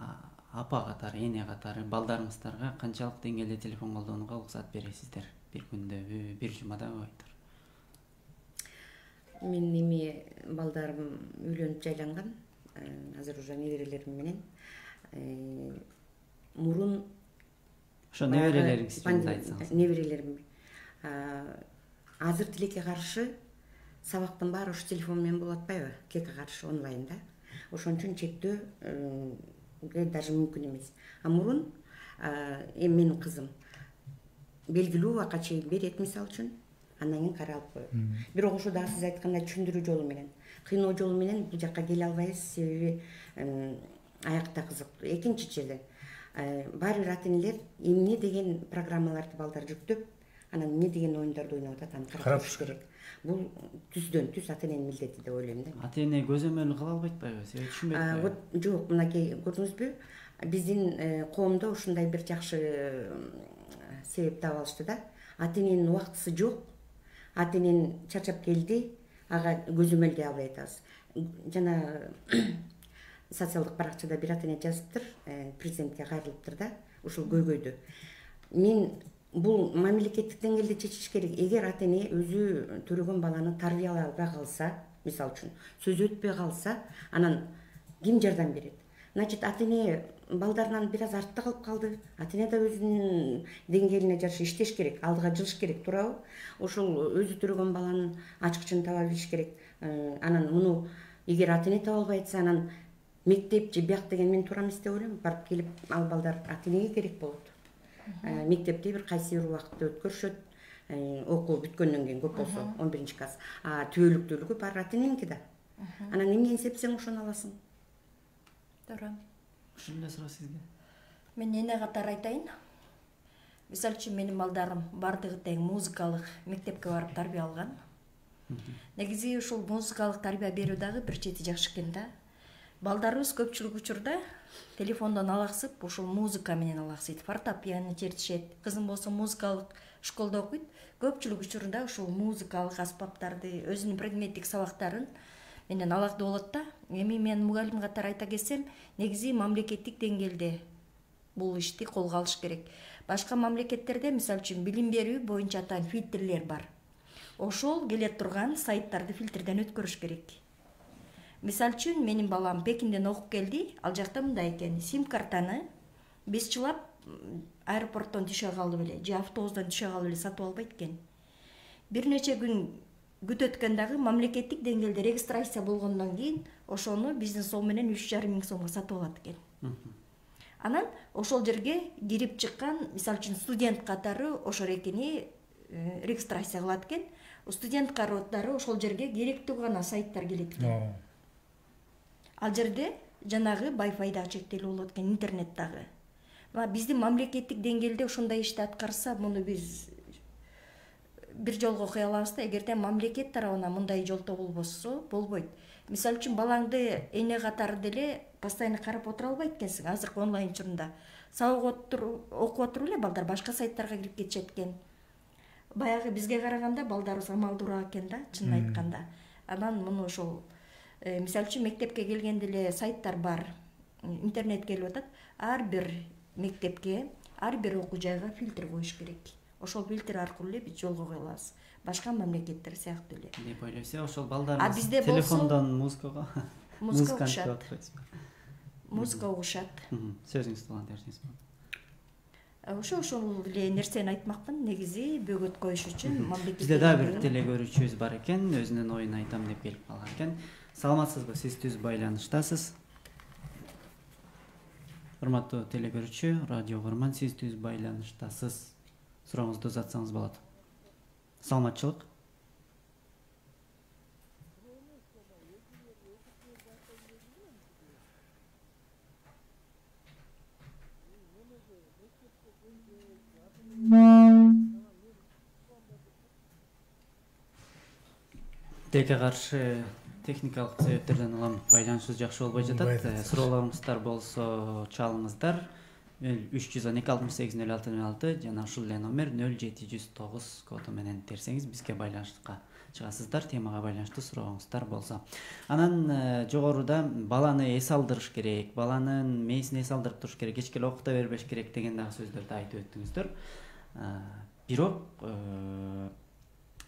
апа катары, эне катары балдарыңыздарга канчалык деңгээлде телефон колдонууга уруксат бересиздер? Бир күндө, бир жумадабы айтор? Мен эми балдарым үйлөнүп жайланган. Азыр уже неберелерим менен. Мурун ошо неберелериңиз жөнүндө айтсаңыз. Неберелерим азыр тилекке каршы сабактын баары ушу телефон менен болуп атпайбы? Тилекке каршы онлайн да. Ошон үчүн чектөө даже мүмкүн эмес. Мурун менин кызым белгилүү убакка чейин берет, мисалы үчүн, андан кийин каралып коет. Бирок ошо да сиз айткандай түшүндүрүү жолу менен, кыйноо жолу менен бул жакка келе албайбыз, себеби аякта кызыктуу. Экинчиден, баары бир ата-энелер эмне деген программаларды балдар жүктөп, анан эмне деген оюндарды ойноп атат, аны карап туруш керек. Бул түздөн түз ата-эненин милдети деп ойлойм да. Ата-эне көзөмөл кыла албайтпайбы? Себеби түшүнбөйт. Вот жок, мынакей көрдүңүзбү? Биздин коомдо ушундай бир жакшы себеп таап алышты да. Ата-эненин убактысы жок. Ата-энен чарчап келди, ага көзөмөл дей албай атабыз. Жана социалдык баракчада бир ата-эне жазыптыр, президентке кайрылыптыр да, ушул көйгөйдү. Мен бул мамлекеттик деңгээлде чечиш керек. Эгер ата-эне өзү төрөгөн баланы тарбиялай албай калса, мисалы үчүн, сөз өтпөй калса, анан ким жардам берет? Значит, ата-эне балдарынан бир аз артта калып калды. Ата-эне да өзүнүн деңгээлине жараша иштеш керек, алдыга жылыш керек, туурабы? Ошол өзү төрөгөн баланын ачкычын таба билиш керек. Анан муну эгер ата-эне таба албай атса, анан мектеп же бияк деген мен туура эмес деп ойлойм. Барып келип ал балдар ата-энеге керек болот. Мектепте бир кайсы бир убакытта өткөрүшөт. Окуу бүткөндөн кийин көп болсо 11-класс. Түбөлүктүүлүгү бар ата-эненики да. Анан эмне эсептесең ошону аласың. Туура. Ушундай суроо сизге. Мен эне катары айтайын. Мисалы үчүн менин балдарым бардыгы тең музыкалык мектепке барып тарбия алган. Негизи ушул музыкалык тарбия берүү дагы бир чети жакшы экен да. Балдарыбыз көпчүлүк учурда телефондон алаксып, ушул музыка менен алаксыйт. Фортепиано чертишет. Кызым болсо музыкалык школдо окуйт. Көпчүлүк учурда ушул музыкалык аспаптарды, өзүнүн предметтик сабактарын менен алакты болот да. Эми мен мугалим катары айта кетсем, негизи мамлекеттик деңгээлде бул ишти колго алыш керек. Башка мамлекеттерде, мисалы үчүн, билим берүү боюнча атайын фильтрлер бар. Ошол келе турган сайттарды фильтрден өткөрүш керек. Мисалы үчүн, менин балам Пекинден окуп келди, ал жакта мындай экен, сим-картаны биз чылап аэропорттон түшө калып эле, же автобустан түшө калып эле сатып албайт экен. Бир нече күн күтөт экен дагы мамлекеттик деңгээлде регистрация болгондон кийин ошону биздин сом менен 3,5 миң сомго сатып алат экен. Анан ошол жерге кирип чыккан, мисалы үчүн, студент катары ошол экени регистрация кылат экен. Студент катары ошол жерге керектүү гана сайттар келет экен. Ал жерде жанагы Wi-Fi дагы чектелүү болот экен, интернет дагы. Биздин мамлекеттик деңгээлде ошондой ишти аткарса, муну биз бир жолго кое алабыз да. Эгерде мамлекет тарабынан мындай жолтоо болбосо, болбойт. Мисалы үчүн, балаңды эне катары деле постоянно карап отура албайт экенсиң. Азыркы онлайн учурунда сабак окуп отуруп эле балдар башка сайттарга кирип кетишет экен. Баягы бизге караганда балдарыбыз амалдуураак экен да, чынын айтканда. Анан муну ошол мисалы үчүн мектепке келгенде эле сайттар бар, интернет келип атат. Ар бир мектепке, ар бир окуу жайга фильтр коюш керек. Ошол фильтр аркылуу эле биз жолго кое алабыз. Башка мамлекеттер сыяктуу эле. Деп ойлойсуз, ошол балдарыбыз телефондон музыкага угушат. Музыка угушат. Сөзүңүздү улан берсеңиз. Ошол эле нерсени айтмакмын. Негизи бөгөт коюш үчүн мамлекет. Бизде дагы бир телекөрүүчүбүз бар экен, өзүнүн оюн айтам деп келип калган экен. Саламатсызбы, сиз түз байланыштасыз. Урматтуу телекөрүүчү, радио көрман, сиз түз байланыштасыз. Сурооңузду узатсаңыз болот. Саламатчылык. Теке каршы техникалык себептерден улам байланышыбыз жакшы болбой жатат. Суроолоруңуздар болсо чалыңыздар. 312-68-06-06 жана ушул эле номер 0709 коду менен терсеңиз бизге байланышка чыгасыздар, темага байланыштуу сурооңуздар болсо. Анан жогоруда баланы эс алдырыш керек, баланын мээсин эс алдырып туруш керек, кечке эле окута бербеш керек деген дагы сөздөрдү айтып өттүңүздөр. Бирок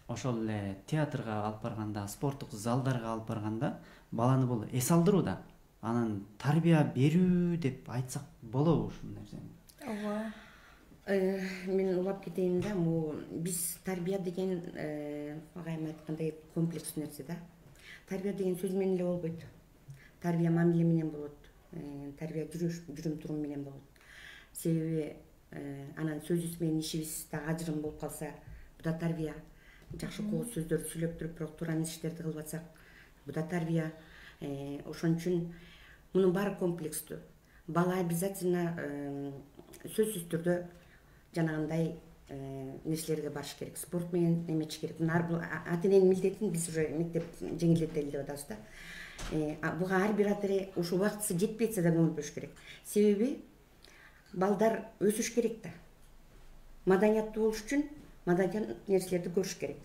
ошол эле театрга алып барганда, спорттук залдарга алып барганда баланы бул эс алдырууда, анан тарбия берүү деп айтсак болобу ушул нерсени? Ооба. Мен улап кетейин да, биз тарбия деген агайым айткандай комплекс нерсе да. Тарбия деген сөз менен эле болбойт. Тарбия мамиле менен болот. Тарбия жүрүм турум менен болот. Себеби анан сөзүбүз менен ишибиз да ажырым болуп калса, бу да тарбия. Жакшы кооз сөздөрдү сүйлөп туруп, бирок туура эмес иштерди кылып атсак, бу да тарбия. Ошон үчүн мунун баары комплекстүү. Бала обязательно сөзсүз түрдө жанагындай нерселерге барыш керек. Спорт менен эметиш керек. Ата эненин милдетин биз уже мектеп жеңилдетели деп атабыз да. Буга ар бир ата эне ушул убактысы жетпей атса да көңүл буруш керек. Себеби балдар өсүш керек да. Маданияттуу болуш үчүн маданият нерселерди көрүш керек.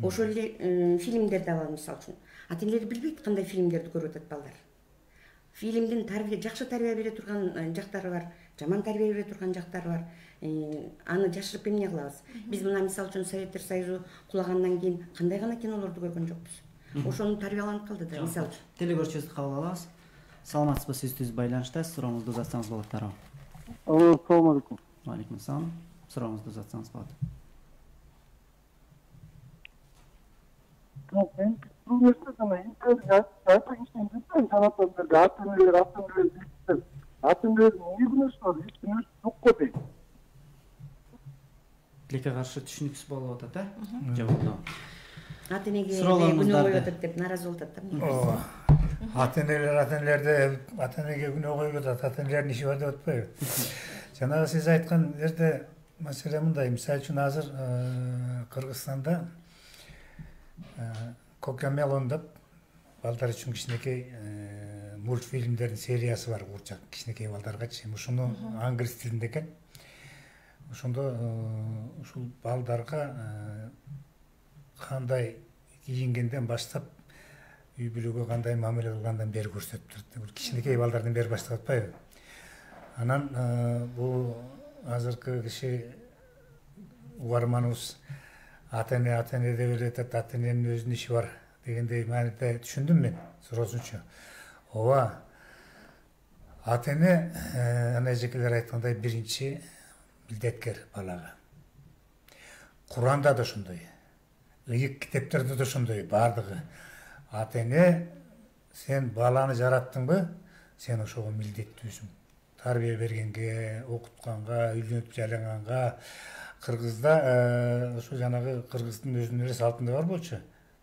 Ошол эле фильмдерди алалы мисалы үчүн. Ата энелер билбейт кандай фильмдерди көрүп атат балдар. Фильмдин жакшы тарбия бере турган жактары бар, жаман тарбия бере турган жактары бар. Аны жашырып эмне кылабыз? Биз мына мисалы үчүн Советтер Союзу кулагандан кийин кандай гана кинолорду көргөн жокпуз. Ошону тарбияланып калды да, мисалы үчүн. Телегөрчүбүздү кабыл алабыз. Саламатсызбы, сиз түз байланышта, сурооңузду узатсаңыз болот дароо. Assalamu alaikum. Wa alaikum assalam. Сурооңузду узатсаңыз болот. Ben üniversite zamanı internet zaten işlemciler sanatlarında atımlar atımlar niye bunu soruyor? Üstünüz çok kötü. Тилекке каршы түшүнүксүз болуп атат, жабылды. Ата энеге күнөө коюп атат деп нааразы болуп атат да. Ата энеге күнөө коюп атат, ата энелердин иши бар деп атпайбы? Жанагы сиз айткан жерде маселе мындай, мисалы үчүн азыр Кыргызстанда Кокомелон деп балдар үчүн кичинекей мультфильмдердин сериясы бар, курчак кичинекей балдаргачы. Ушуну англис тилинде экен. Ошондо ушул балдарга кандай кийингенден баштап үй бүлөгө кандай мамиле кылгандан бери көрсөтүп турат. Кичинекей балдардан бери баштап атпайбы? Анан бул азыркы киши угарманыбыз ата эне деп эле атат, ата эненин өзүнүн иши бар дегендей мааниде түшүндүм мен суроосунчу. Ооба, ата эне ана эжекелер айткандай биринчи милдеткер балага. Куранда да ошондой, ыйык китептерде да ошондой баардыгы. Ата эне сен баланы жараттыңбы, сен ошого милдеттүүсүң. Тарбия бергенге, окутканга, үйлөнүп жайланганга. Кыргызда ошо жанагы кыргыздын өзүнүн эле салтында бар болчу.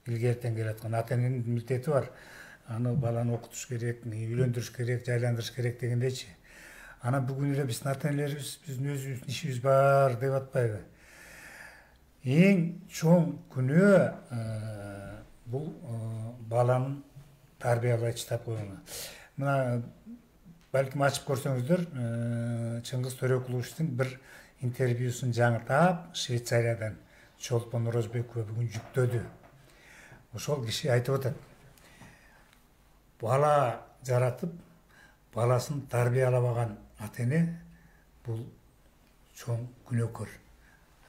Илгертен келаткан ата эненин милдети бар. Аны баланы окутуш керек, үйлөндүрүш керек, жайландырыш керек дегендейчи. Анан бүгүн эле биздин ата энелерибиз биздин өзүбүздүн ишибиз бар деп атпайбы? Эң чоң күнөө бул баланын тарбиялай чыдап койгону. Мына балким ачып көрсөңүздөр, Чыңгыз Төрөкуловичтин бир интервьюсун жаңыртап Швейцариядан Чолпон Орозбекова бүгүн жүктөдү. Ошол киши айтып атат. Бала жаратып, баласын тарбиялабаган ата эне бул чоң күнөөкөр,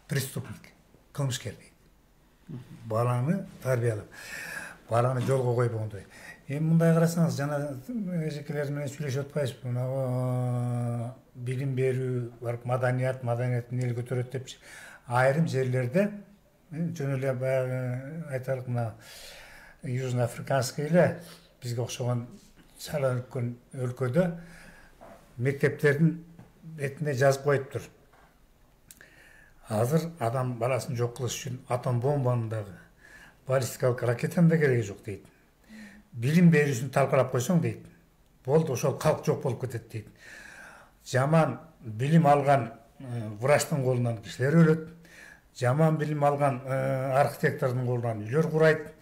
преступник, кылмышкер дейт. Баланы тарбиялап, баланы жолго койбогондой. Эми мындай карасаңыз, жана эжекелер менен сүйлөшүп атпайбызбы? Мына билим берүү, барып маданиятын эл көтөрөт депчи. Айрым жерлерде, жөн эле баягы айтарлык мына Южноафриканский эле бизге окшогон чала үлкөн өлкөдө мектептердин бетине жазып коюптур. азыр адам баласын жок кылыш үчүн атом бомбанын дагы баллистикалык ракетанын да кереги жок дейт. Билим берүүсүн талкалап койсоң дейт. Болду, ошол калк жок болуп кетет дейт. Жаман билим алган врачтын колунан кишилер өлөт. Жаман билим алган архитектордун колунан үйлөр курайт.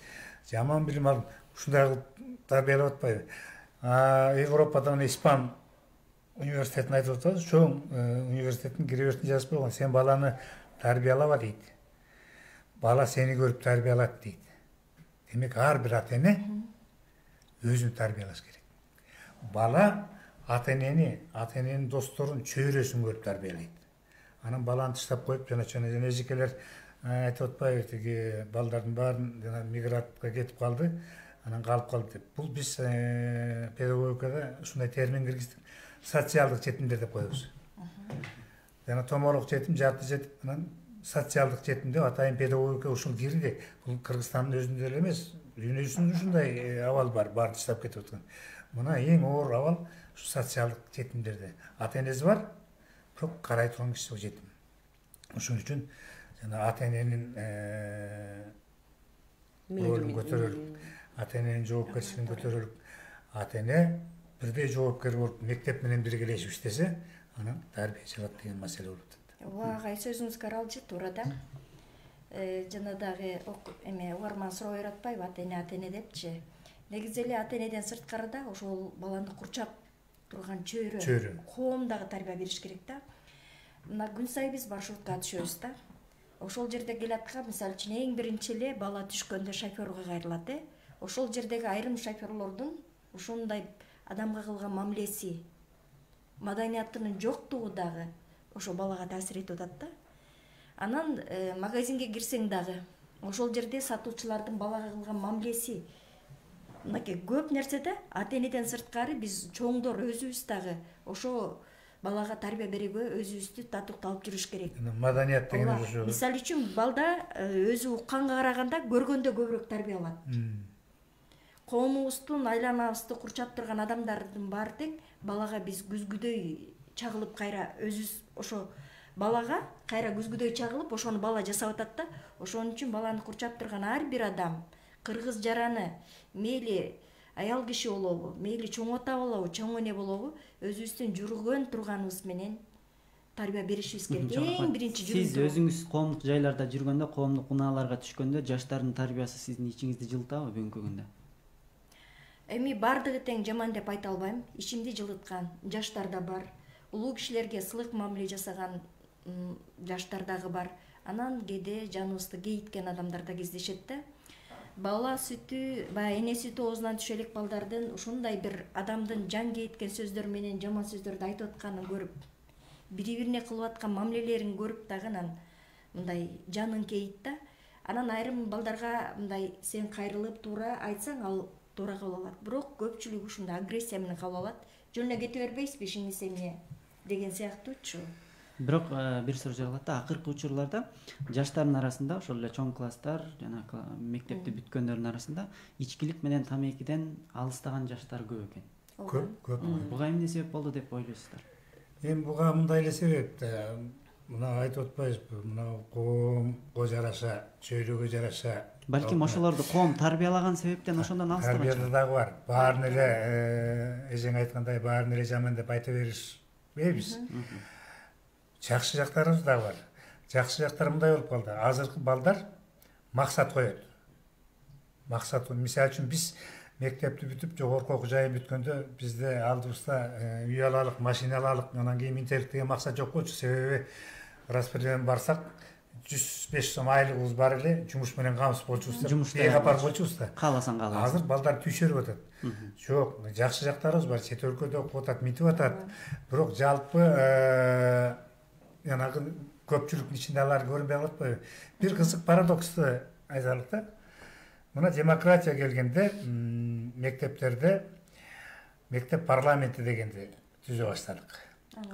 Жаман билим алган ушундай кылып тарбиялап атпайбы? Европадан Испан университетин айтып атабыз, чоң университеттин кире жазып койгон. Сен баланы тарбиялаба дейт. Бала сени көрүп тарбиялат дейт. Демек ар бир ата-эне өзүн тарбиялаш керек. Бала ата-эненин досторун, чөйрөсүн көрүп тарбиялайт. Анан баланы таштап коюп, жана эжекелер айтып атпайбы, тиги балдардын баарын жана мигрантка кетип калды, анан калып калды деп. Бул биз педагогикада ушундай термин киргиздик. Социалдык жетимдер деп коебуз. Жана томорок жетим, жарты жетим, анан социалдык жетим деп атайын педагогика ушул кирди. Бул Кыргызстандын өзүндө эле эмес, дүйнөсүндө ушундай абал бар, баары таштап кетип аткан. Мына эң оор абал ушу социалдык жетимдерде. Ата-энеси бар, бирок карай турган киши жок жетим. Ошон үчүн жана ата-эненин ролун көтөрөлүп, ата-эненин жоопкерчилигин көтөрөлүп, ата-эне бирдей жоопкер болуп мектеп менен биргелешип иштесе, анан тарбия чыгат деген маселе болуп атат. Ооба, агай сөзүңүзгө аралжы туура да. Жана дагы угарман суроо берип атпайбы, ата-эне депчи. Негизи эле ата-энеден сырткарыда ошол баланы курчап турган чөйрө, коом дагы тарбия бериш керек да. Мына күн сайын биз маршрутка түшөбүз да. Ошол жерде келаткан, мисалы үчүн эң биринчи эле бала түшкөндө шофёрго кайрылат, Ошол жердеги айрым шофёрлордун ушундай адамга кылган мамилеси, маданиятынын жоктугу дагы ошо балага таасир этип атат да. Анан магазинге кирсең дагы ошол жерде сатуучулардын балага кылган мамилеси, мынакей көп нерседе ата-энеден сырткары биз чоңдор өзүбүз дагы ошо балага тарбия берүүгө өзүбүздү татыктуу алып жүрүш керек. Маданият деген ошо. Мисалы үчүн балда өзү укканга караганда көргөндө көбүрөөк тарбия алат. Коомубуздун айланабызды курчап турган адамдардын баары тең балага биз күзгүдөй чагылып кайра өзүбүз ошо балага кайра күзгүдөй чагылып ошону бала жасап атат да. Ошон үчүн баланы курчап турган ар бир адам, кыргыз жараны, мейли аял киши болобу, мейли чоң ата болобу, чоң эне болобу, өзүбүздүн жүргөн турганыбыз менен тарбия беришибиз керек. Эң биринчи жүрүм. Сиз өзүңүз коомдук жайларда жүргөндө, коомдук унааларга түшкөндө жаштардын тарбиясы сиздин ичиңизди жылытабы бүгүнкү күндө? Эми бардыгы тең жаман деп айта албайм. Ичимди жылыткан жаштар да бар. Улуу кишилерге сылык мамиле жасаган жаштар дагы бар. Анан кээде жаныбызды кейиткен адамдар да кездешет да. Бала сүтү, баягы эне сүтү оозунан түшө элек балдардын ушундай бир адамдын жан кейиткен сөздөр менен жаман сөздөрдү айтып атканын көрүп, бири-бирине кылып аткан мамилелерин көрүп дагы анан мындай жанын кейит да. Анан айрым балдарга мындай сен кайрылып туура айтсаң ал туура кабыл алат. Бирок көпчүлүгү ушундай агрессия менен кабыл алат. Жөнүнө кете бербейсизби ишиңиз эмне деген сыяктуучу. Бирок бир суроо жаралат да, акыркы учурларда жаштардын арасында, ошол эле чоң класстар жана мектепти бүткөндөрдүн арасында ичкилик менен тамекиден алыстаган жаштар көп экен. Көп. Буга эмне себеп болду деп ойлойсуздар? Эми буга мындай эле себеп да. Мына айтып атпайбызбы, мына коомго жараша, чөйрөгө жараша. Балким ошолорду коом тарбиялаган себептен ошондон алыстаган. Тарбияда дагы бар. Баарын эле эжең айткандай баарын эле жаман деп айта беришпейбиз. Жакшы жактарыбыз да бар. Жакшы жактар мындай болуп калды. Азыркы балдар максат коет. Максат, мисалы үчүн биз мектепти бүтүп, жогорку окуу жайын бүткөндө бизде алдыбызда үй алалык, машина алалык, анан кийин минтелик деген максат жок болчу. Себеби распределение барсак 105 сом айлыгыбыз бар эле, жумуш менен камсыз болчубуз да. Бейкапар болчубуз да. Кааласаң кааласаң. Азыр балдар түйшөрүп атат. Жок, жакшы жактарыбыз бар. Чет өлкөдө окуп атат, митип атат. Бирок жалпы жанагы көпчүлүктүн ичинде алар көрүнбөй калатпайбы? Бир кызык парадоксту айталык да. Мына демократия келгенде мектептерде мектеп парламенти дегенди түзө баштадык.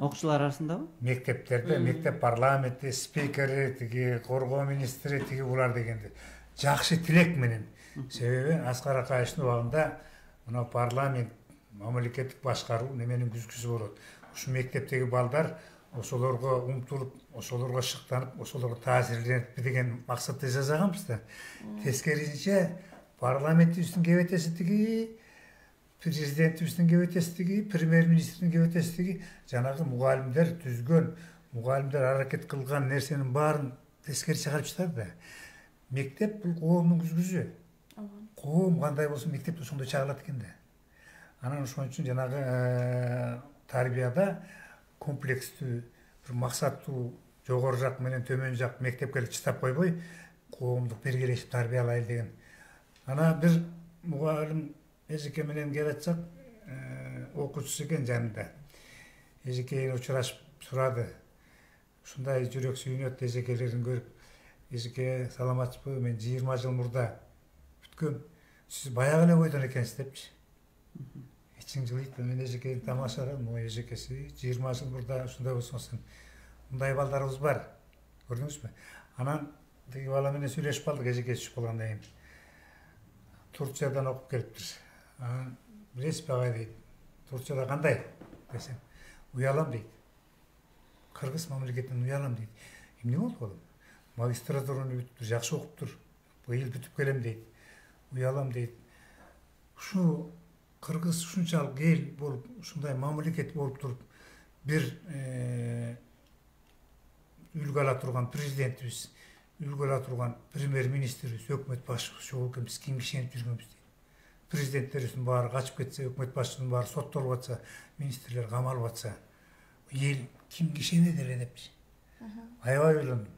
Окуучулар арасындабы? Мектептерде мектеп парламенти, спикери, тиги коргоо министри, тиги булар дегенди жакшы тилек менен. Себеби Аскар Акаевдин убагында мына парламент, мамлекеттик башкаруу неменин күзгүсү болот. Ушу мектептеги балдар ошолорго умтулуп, ошолорго шыктанып, ошолорго таасирленип деген максатта жасаганбыз да. Тескерисинче парламентибиздин кебетесиздиги, президентибиздин кебетесиздиги, премьер-министрдин кебетесиздиги жанагы мугалимдер түзгөн, мугалимдер аракет кылган нерсенин баарын тескери чыгарып жатат да. Мектеп бул коомдун күзгүсү. Коом кандай болсо мектеп ошондой чагылат экен да. Анан ошон үчүн жанагы тарбияда комплекстүү, бир максаттуу, жогору жак менен төмөн жак мектепке чыдап койбой, коомдук биргелешип тарбиялайлы деген. Ана бир мугалим эжеке менен келатсак, окуучусу экен жанында. Эжекейин учурашып сурады. Ушундай жүрөк сүйүнөт эжекелерин көрүп. Эжеке, саламатсызбы? Мен 20 жыл мурда бүткөм. Сиз баягы эле бойдон экенсиз депчи. Эчиң жылыйт. Мен эжекейин тамашаладым. Ой, эжекеси 20 жыл мурда ушундай болсоң, мындай балдарыбыз бар. Көрдүңүзбү? Анан тиги бала менен сүйлөшүп калдык эжекеси түшүп калгандан кийин. Турциядан окуп келиптир. Анан билесизби агай дейт. Турцияда кандай десем, уялам дейт. Кыргыз мамлекетинен уялам дейт. Эмне болду балам? Магистратураны бүтүптүр, жакшы окуптур. Быйыл бүтүп келем дейт. Уялам дейт. Ушу Кыргыз ушунчалык эл болуп, ушундай мамлекет болуп туруп, бир үлгү ала турган президентибиз, үлгү ала турган премьер-министрибиз, өкмөт башчыбыз жок экен, биз кимге ишенип жүргөнбүз дейт. Президенттерибиздин баары качып кетсе, өкмөт башчысынын баары соттолуп атса, министрлер камалып атса, эл кимге ишенет эле депчи. Аябай ойлондум.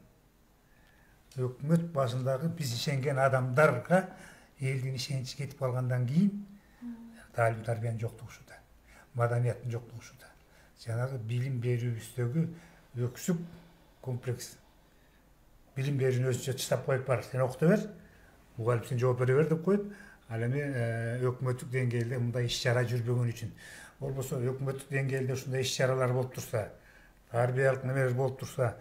Өкмөт башындагы биз ишенген адамдарга элдин ишеничи кетип калгандан кийин таалим тарбиянын жоктугу ушуда, маданияттын жоктугу ушуда. Жанагы билим берүүбүздөгү өксүк комплекс. Билим берүүнү өзүнчө чыдап коюп бар. Сен окута бер, мугалим сен жооп бере бер деп коюп, ал эми өкмөттүк деңгээлде мындай иш-чара жүрбөгөн үчүн. Болбосо өкмөттүк деңгээлде ушундай иш-чаралар болуп турса, тарбиялык немелер болуп турса,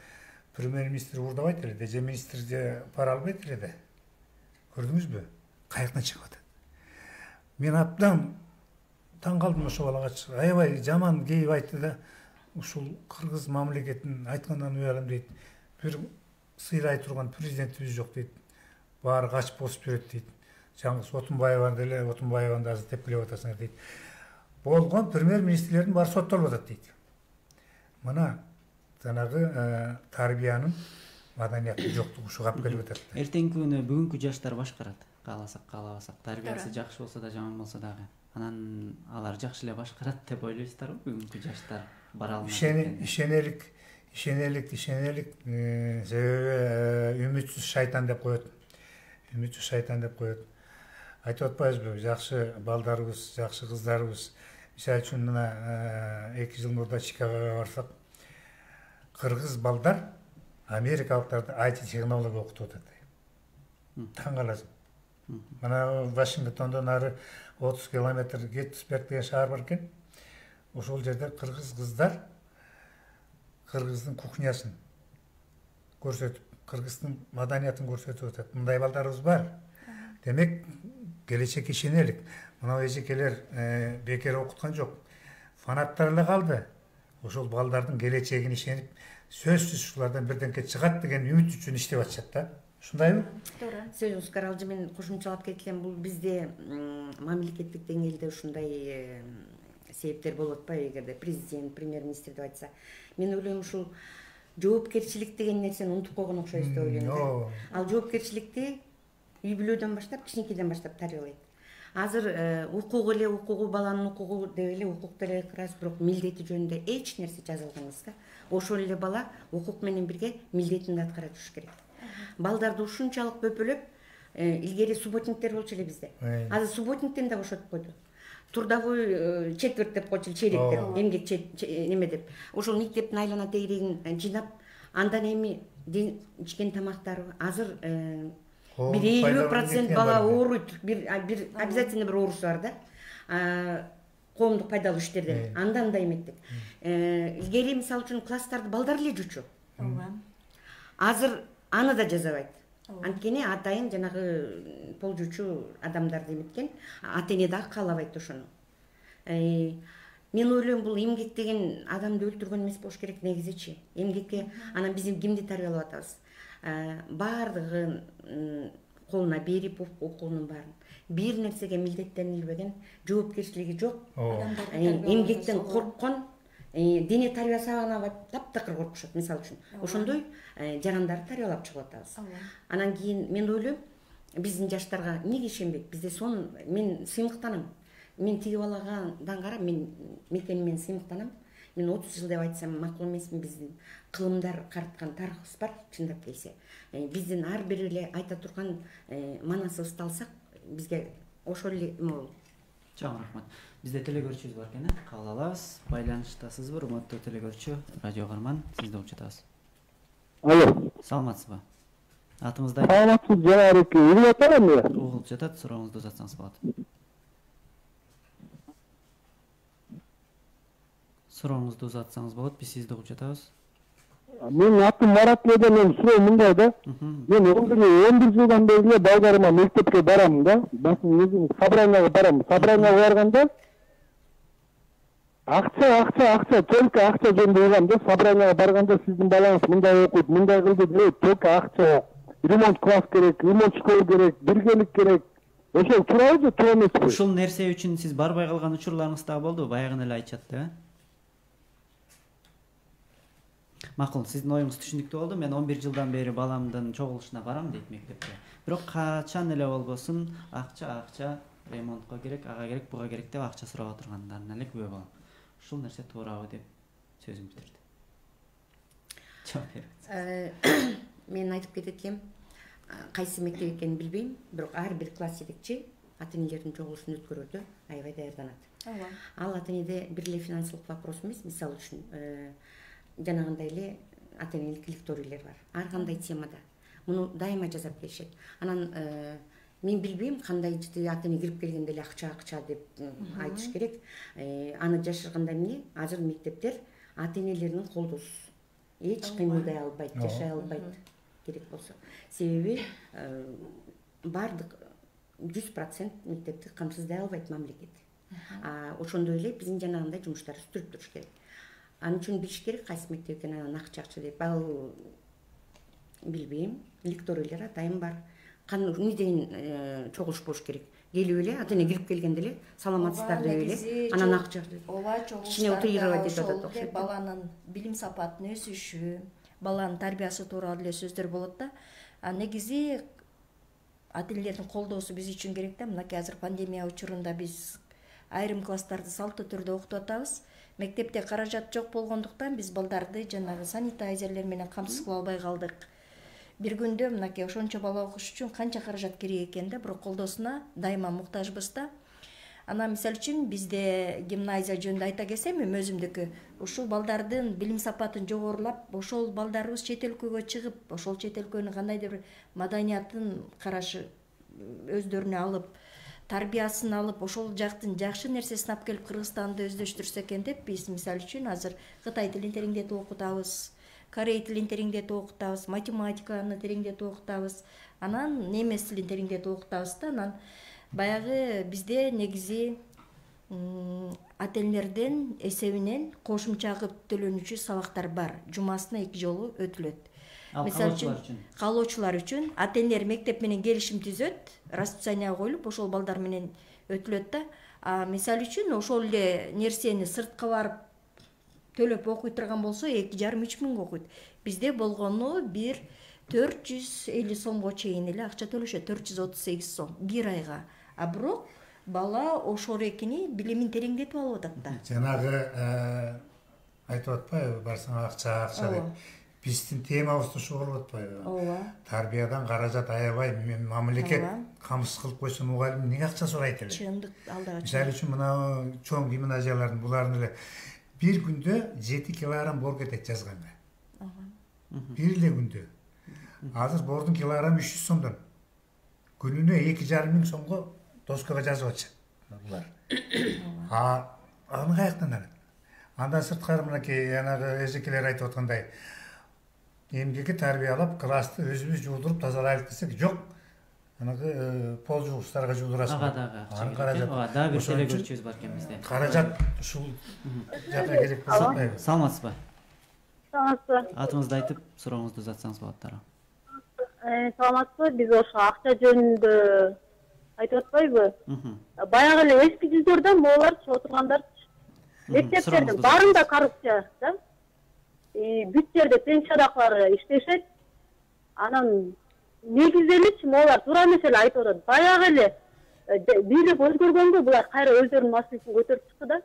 премьер-министр урдабайт эле, же министр же пара албайт эле да. Көрдүңүзбү? Каяктан чыгып атат? Мен абдан таң калдым ошол балага. Аябай жаман кейип айтты да, ушул кыргыз мамлекетин айткандан уялам дейт. Бир сыйлай турган президентибиз жок дейт. Баары качып босуп жүрөт дейт. Жаңгыз Отунбаеваны деле, Отунбаеваны азыр тепкилеп атасыңар дейт. Болгон премьер-министрлердин баары соттолуп атат дейт. Мына жанагы тарбиянын, маданияттын жоктугу ушуга алып келип атат. Эртеңки күнү бүгүнкү жаштар башкарат. Кааласак, каалабасак, тарбиясы жакшы болсо да, жаман болсо дагы. Анан алар жакшы эле башкарат деп ойлойсуздарбы бүгүнкү жаштар бара алмайт? Ишенелик. Себеби үмүтсүз шайтан деп коет. Үмүтсүз шайтан деп коет. Айтып атпайбызбы? Жакшы балдарыбыз, жакшы кыздарыбыз. Мисалы үчүн мына 2 жыл мурда Чикагого барсак, кыргыз балдар америкалыктарды IT технология окутуп атат. Таң каласың. Мына Вашингтондон ары 30 километр Геттисберг деген шаар бар экен. Ошол жерде кыргыз кыздар кыргыздын кухнясын көрсөтүп, кыргыздын маданиятын көрсөтүп атат. Мындай балдарыбыз бар. Демек, келечекке ишенелик. Мына эжекелер бекер окуткан жок. Фанаттар эле калды. Ошол балдардын келечегине ишенип, сөзсүз ушулардан бирденке чыгат деген үмүт үчүн иштеп атышат да. Ушундайбы? Туура. Сөзүңүз каралжы, мен кошумчалап кеткем. Бул бизде мамлекеттик деңгээлде ушундай себептер болуп атпайбы? Эгерде президент, премьер-министр деп айтса, мен ойлойм ушул жоопкерчилик деген нерсени унутуп койгон окшойбуз деп ойлойм. Ал жоопкерчиликти үй бүлөдөн баштап, кичинекейден баштап тарбиялайт. Азыр укук эле, укугу, баланын укугу деп эле укук деле кырасыз, бирок милдети жөнүндө эч нерсе жазылган эмес да. Ошол эле бала укук менен бирге милдетин да аткара жүрүш керек. Балдарды ушунчалык бөпөлөп, илгери субботниктер болчу эле бизде. Азыр субботниктен да бошотуп койду. Трудовой четверть деп койчу, черек деп, эмгек неме деп. Ошол мектептин айлана тегерегин жыйнап, андан эми ичкен тамактары азыр 50% бала ооруйт. Бир обязательно бир оорусу бар да. Коомдук пайдалуу иштерде. Андан да эметтик. Илгери мисалы үчүн класстарды балдар эле жуучу. Азыр аны да жазабайт. Анткени атайын жанагы пол жуучу адамдарды эметкен, ата эне дагы каалабайт ошону. мен ойлойм бул эмгек деген адамды өлтүргөн эмес болуш керек негизичи. Эмгекке анан биз кимди тарбиялап атабыз? Баардыгын колуна берип окуунун баарын бир нерсеге милдеттенилбеген, жоопкерчилиги жок, эмгектен корккон, дене тарбия сабагына таптакыр коркушат мисалы үчүн. Ошондой жарандарды тарбиялап чыгып атабыз. Анан кийин мен ойлойм, биздин жаштарга эмнеге ишенбейт? Бизде мен сыймыктанам. Мен тиги балагадан карап, мен мекенимен сыймыктанам. Мен 30 жыл деп айтсам макул эмесмин. Биздин кылымдар карыткан тарыхыбыз бар, чындап келсе. Биздин ар бир эле айта турган манасыбызды алсак, бизге ошол эле болот. Чоң рахмат. Бизде телегөрчүбүз бар экен, кабыл алабыз. Байланыштасызбы, урматтуу телегөрчү, радио каарман, сизди угуп жатабыз. Алло. Саламатсызбы? Атыңызды Саламатсыз жанареке, угуп атабы? угулуп жатат, сурооңузду узатсаңыз болот. Сурооңузду узатсаңыз болот, биз сизди угуп жатабыз. Менин атым Марат эле, мен суроо мындай да. Мен 11 жылдан бери балдарыма мектепке барам да. Басым собранияга барам. Собранияга барганда акча, только акча жөнүндө уйгам да. Собранияга барганда сиздин балаңыз мындай окуйт, мындай кылды дейт, только акча. Ремонт класс керек, ремонт школа керек, биргелик керек. Ошол туурабы же туура эмеспи? Ушул нерсе үчүн сиз барбай калган учурларыңыз да болду, баягы эле айтчатты, Макул, сиздин оюңуз түшүнүктүү болду. Мен 11 жылдан бери баламдын чогулушуна барам дейт мектепте. Бирок качан эле болбосун акча, ремонтко керек, ага керек, буга керек деп акча сурап отургандарына эле күбө болом. Ушул нерсе туурабы деп сөзүн бүтүрдү. Жооп бериңиз. Мен айтып кетет кайсы мектеп экенин билбейм, бирок ар бир класс жетекчи ата-энелердин чогулушун өткөрүүдө аябай даярданат. Ал ата-энеде бир эле финансылык вопрос эмес, мисалы үчүн жанагындай эле ата-энелик лекторийлер бар. Ар кандай темада. Муну дайыма жазап келишет. Анан мен билбейм кандай ата-эне кирип келгенде эле акча деп айтыш керек. Аны жашырганда эмне? Азыр мектептер ата-энелеринин колдоосуз. Эч кыймылдай албайт, жашай албайт керек болсо. Себеби бардык 100% мектепти камсыздай албайт мамлекет. Ошондой эле биздин жанагындай жумуштарыбыз жүрүп туруш керек. Анын үчүн билиш керек кайсы мектеп экенин, анан акча деп. Ал билбейм, лекторийлер атайын бар. Эмнеден чогулуш болуш керек? Келип эле ата-эне кирип келгенде эле саламатсыздар деп эле, анан акча деп. Ооба, чогулуштарда баланын билим сапатынын өсүшү, баланын тарбиясы тууралуу эле сөздөр болот да. Негизи ата-энелердин колдоосу биз үчүн керек да. Мынакей азыр пандемия учурунда биз айрым класстарды салттуу түрдө окутуп атабыз. Мектепте каражат жок болгондуктан биз балдарды жанагы санитайзерлер менен камсыз кыла албай калдык. Бир күндө мынакей ошончо бала окуш үчүн канча каражат керек экен да, бирок колдоосуна дайыма муктажбыз да. Анан мисалы үчүн бизде гимназия жөнүндө айта келсем, мен өзүмдүкү ушул балдардын билим сапатын жогорулап, ошол балдарыбыз чет өлкөгө чыгып, ошол чет өлкөнүн кандайдыр бир маданиятын карашы өздөрүнө алып, тарбиясын алып, ошол жактын жакшы нерсесин алып келип Кыргызстанды өздөштүрсө экен деп биз мисалы үчүн азыр Кытай тилин тереңдетип окутабыз, Корей тилин тереңдетип окутабыз, математиканы тереңдетип окутабыз, анан немис тилин тереңдетип окутабыз да. Анан баягы бизде негизи ата-энелердин эсебинен кошумча кылып төлөнүүчү сабактар бар. Жумасына 2 жолу өтүлөт. Мисалы үчүн калоочулар үчүн ата-энелер мектеп менен келишим түзөт, расписание коюлуп, ошол балдар менен өтүлөт да. Мисалы үчүн ошол эле нерсени сыртка барып төлөп окуй турган болсо 2,5-3 миңге окуйт. Бизде болгону бир 450 сомго чейин эле акча төлөшөт, 438 сом бир айга. Бирок бала ошол экини билимин тереңдетип алып атат да. Жанагы айтып атпайбы, барсаң акча деп. Биздин темабыз ушул болуп атпайбы? Ооба. Тарбиядан каражат аябай, мамлекет камсыз кылып койсо мугалим эмнеге акча сурайт эле? Чындык алдыга. Мисалы үчүн мына чоң гимназиялардын булардын эле бир күндө 7 килограмм бор кетет жазганда. Бир эле күндө. Азыр бордун килограммы 300 сомдон. Күнүнө 2,5 миң сомго доскага жазып атышат булар. Аны каяктан алат? Андан сырткары мынакей жанагы эжекелер айтып аткандай эмгекке тарбиялап классты өзүбүз жуулдуруп тазалайлык десек, жок. анакы пол жугуштарга жуулдурасың. Ага дагы. Аны каражат. Ага дагы бир телекөрүүчүбүз бар экен бизде. Каражат ушул жакка керек болсо атпайбы? Саламатсызбы? Саламатсызбы. Атыңызды айтып, сурооңузду узатсаңыз болот дара. Саламатсызбы. Биз ошо акча жөнүндө айтып атпайбы? Баягы эле эски жүздөрдөн могулар чыгып отургандар. Мектептердин баарында коррупция, да? Бүт жерде тең чаракалар иштешет. Анан негизделичи могулар туура эмес эле айтып атат. Баягы эле бийлик өзгөргөнгө булар кайра өздөрүнүн маселесин көтөрүп чыкты да.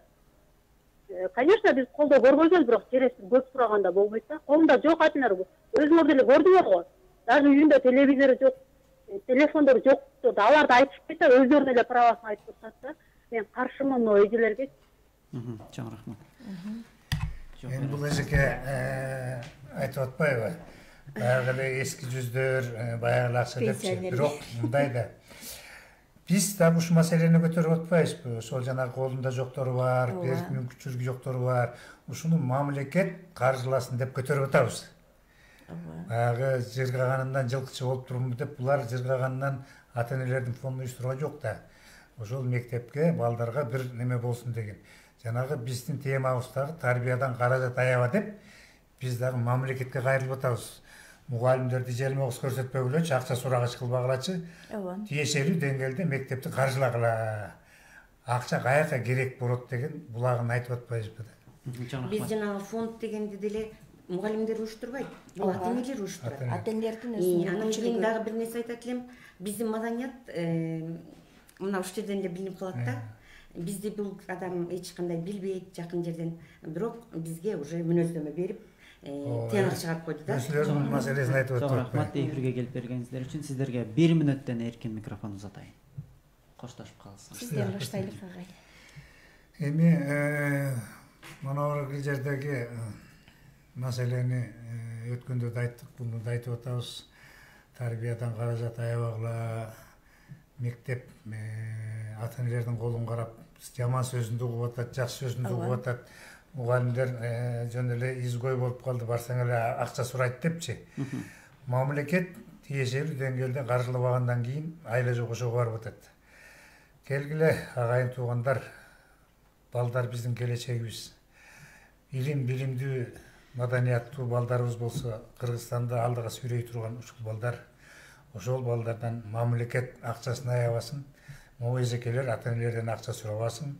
Конечно, биз колдоо көрбөйбүз, бирок керектир көп сураганда болбойт да. Колунда жок атыңар. Өзүңөр деле көрдүңөр го. Даже үйүндө телевизор жок, телефондор жок. Аларды айтышпайт да, өздөрүнүн эле правасын айтып турушат да. Мен каршымын могу эжелерге. Чоң рахмат. Эми бул эжеке айтып атпайбы? Баягы эле эски жүздөр, баягы эле акча депчи. Бирок мындай да. Биз дагы ушул маселени көтөрүп атпайбызбы? Ошол жанагы колунда жоктору бар, берик мүмкүнчүлүгү жоктору бар. Ушуну мамлекет каржыласын деп көтөрүп атабыз. Баягы жыргаганынан жылкычы болуп турумбу деп булар жыргаганынан ата-энелердин фондун уюштурган жок да. Ошол мектепке балдарга бир неме болсун деген. Жанагы биздин темабыздагы тарбиядан каражат аяба деп биз дагы мамлекетке кайрылып атабыз. Мугалимдерди желмогуз көрсөтпөгүлөчү, акча сурагыч кылбагылачы. Тиешелүү деңгээлде мектепти каржылагыла. Акча каяка керек болот деген булагын айтып атпайбызбы да. Биз жанагы фонд дегенди деле мугалимдер уюштурбайт. Бул ата-энелер уюштурат. Ата-энелердин Анан кийин дагы бир нерсе айтат элем. Биздин маданият мына ушул жерден эле билинип калат да. Бизди бул адам эч кандай билбейт жакын жерден, бирок бизге уже мүнөздөмө берип тең чыгарып койду да. Өзүлөрүнүн маселесин айтып Чоң атат. рахмат эфирге келип бергениңиздер үчүн. Сиздерге 1 мүнөттөн эркин микрофон узатайын. Коштошуп калсаңыз. Сизден баштайлык агай. Эми моногорки жердеги маселени өткөндө да айттык, буну да айтып атабыз. Тарбиядан каражат аябагыла, мектеп ата-энелердин колун карап, жаман сөзүн да угуп атат, жакшы сөзүн да угуп атат. Мугалимдер жөн эле изгой болуп калды, барсаң эле акча сурайт депчи. Мамлекет тиешелүү деңгээлде каржылабагандан кийин айла жок ошого барып атат. Келгиле агайын туугандар, балдар биздин келечегибиз. Илим, билимдүү, маданияттуу балдарыбыз болсо, Кыргызстанда алдыга сүйрөй турган ушул балдар, ошол балдардан мамлекет акчасын аябасын, могу эжекелер ата-энелерден акча сурабасын,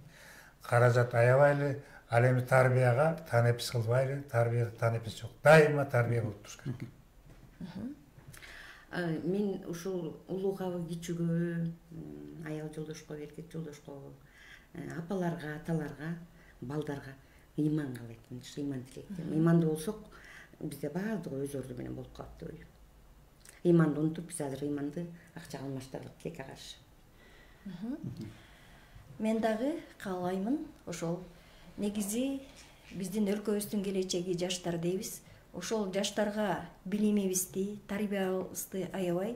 каражат аябайлы, ал эми тарбияга танепис кылбайлы, тарбияда танепис жок. Дайыма тарбия болуп туруш керек. Мен ушул улууга, кичүүгө, аял жолдошко, эркек жолдошко, апаларга, аталарга, балдарга ыйман калайт. Ыйман тилейт. Ыймандуу болсок, бизде баардыгы өз орду менен болуп калат деп ойлойм. Ыйманды унутуп, биз азыр ыйманды акчага алмаштырдык тилекке каршы. Мен дагы каалаймын, ошол негизи биздин өлкөбүздүн келечеги жаштар дейбиз. Ошол жаштарга билимибизди, тарбиябызды аябай,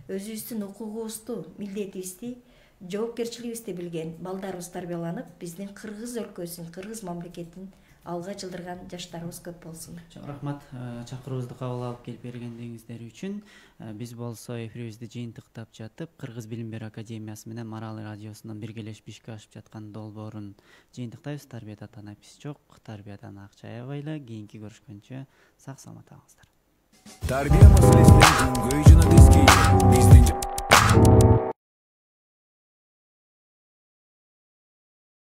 өзүбүздүн укугубузду, милдетибизди, жоопкерчилигибизди билген балдарыбыз тарбияланып, биздин Кыргыз өлкөсүн, Кыргыз мамлекетин алга жылдырган жаштарыбыз көп болсун. Чоң рахмат чакыруубузду кабыл алып келип бергендигиңиздер үчүн. Биз болсо эфирибизди жыйынтыктап жатып, Кыргыз билим берүү академиясы менен Марал радиосунун биргелешип ишке ашып жаткан долбоорун жыйынтыктайбыз. Тарбияда танапис жок, тарбиядан акча аябайлы. Кийинки көрүшкөнчө сак саламат калыңыздар. Тарбия маселесинен күнгөй жана тескей биздин